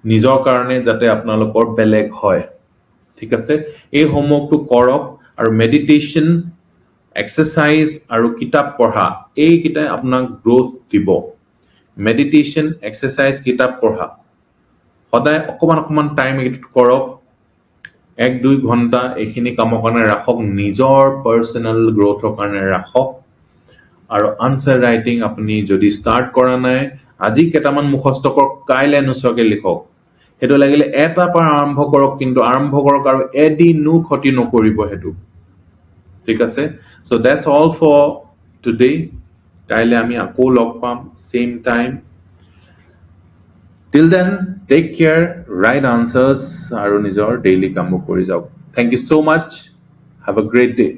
নিজৰ কাৰণে যাতে আপোনালোকৰ বেলেগ হয় ঠিক আছে এই হোমৱৰ্কটো কৰক আৰু মেডিটেশন এক্সাৰসাইজ আৰু কিতাপ পঢ়া এই কিটা আপোনাক গ্ৰোথ দিব মেডিটেশন এক্সাৰসাইজ কিতাপ পঢ়া সদায় অকমান টাইম এডিট কৰক 1-2 ঘন্টা এখিনি কামৰ কাৰণে ৰাখক নিজৰ পাৰ্সোনাল গ্ৰোথৰ কাৰণে ৰাখক আৰু আনসাৰ ৰাইটিং আপুনি যদি স্টাৰ্ট কৰা নাই আজি কেটামান মুখস্থ কৰক কাইলে নুসকে লিখক হেতু লাগিলে এটা পৰা আৰম্ভ কৰক কিন্তু আৰম্ভ কৰক আৰু এদিনু ক্ষতি নকৰিব হেতু ঠিক আছে so that's all for today কাইলে আমি আকৌ লগ পাম same time till then take care write answers আৰু নিজৰ daily কাম কৰি যাওক thank you so much have a great day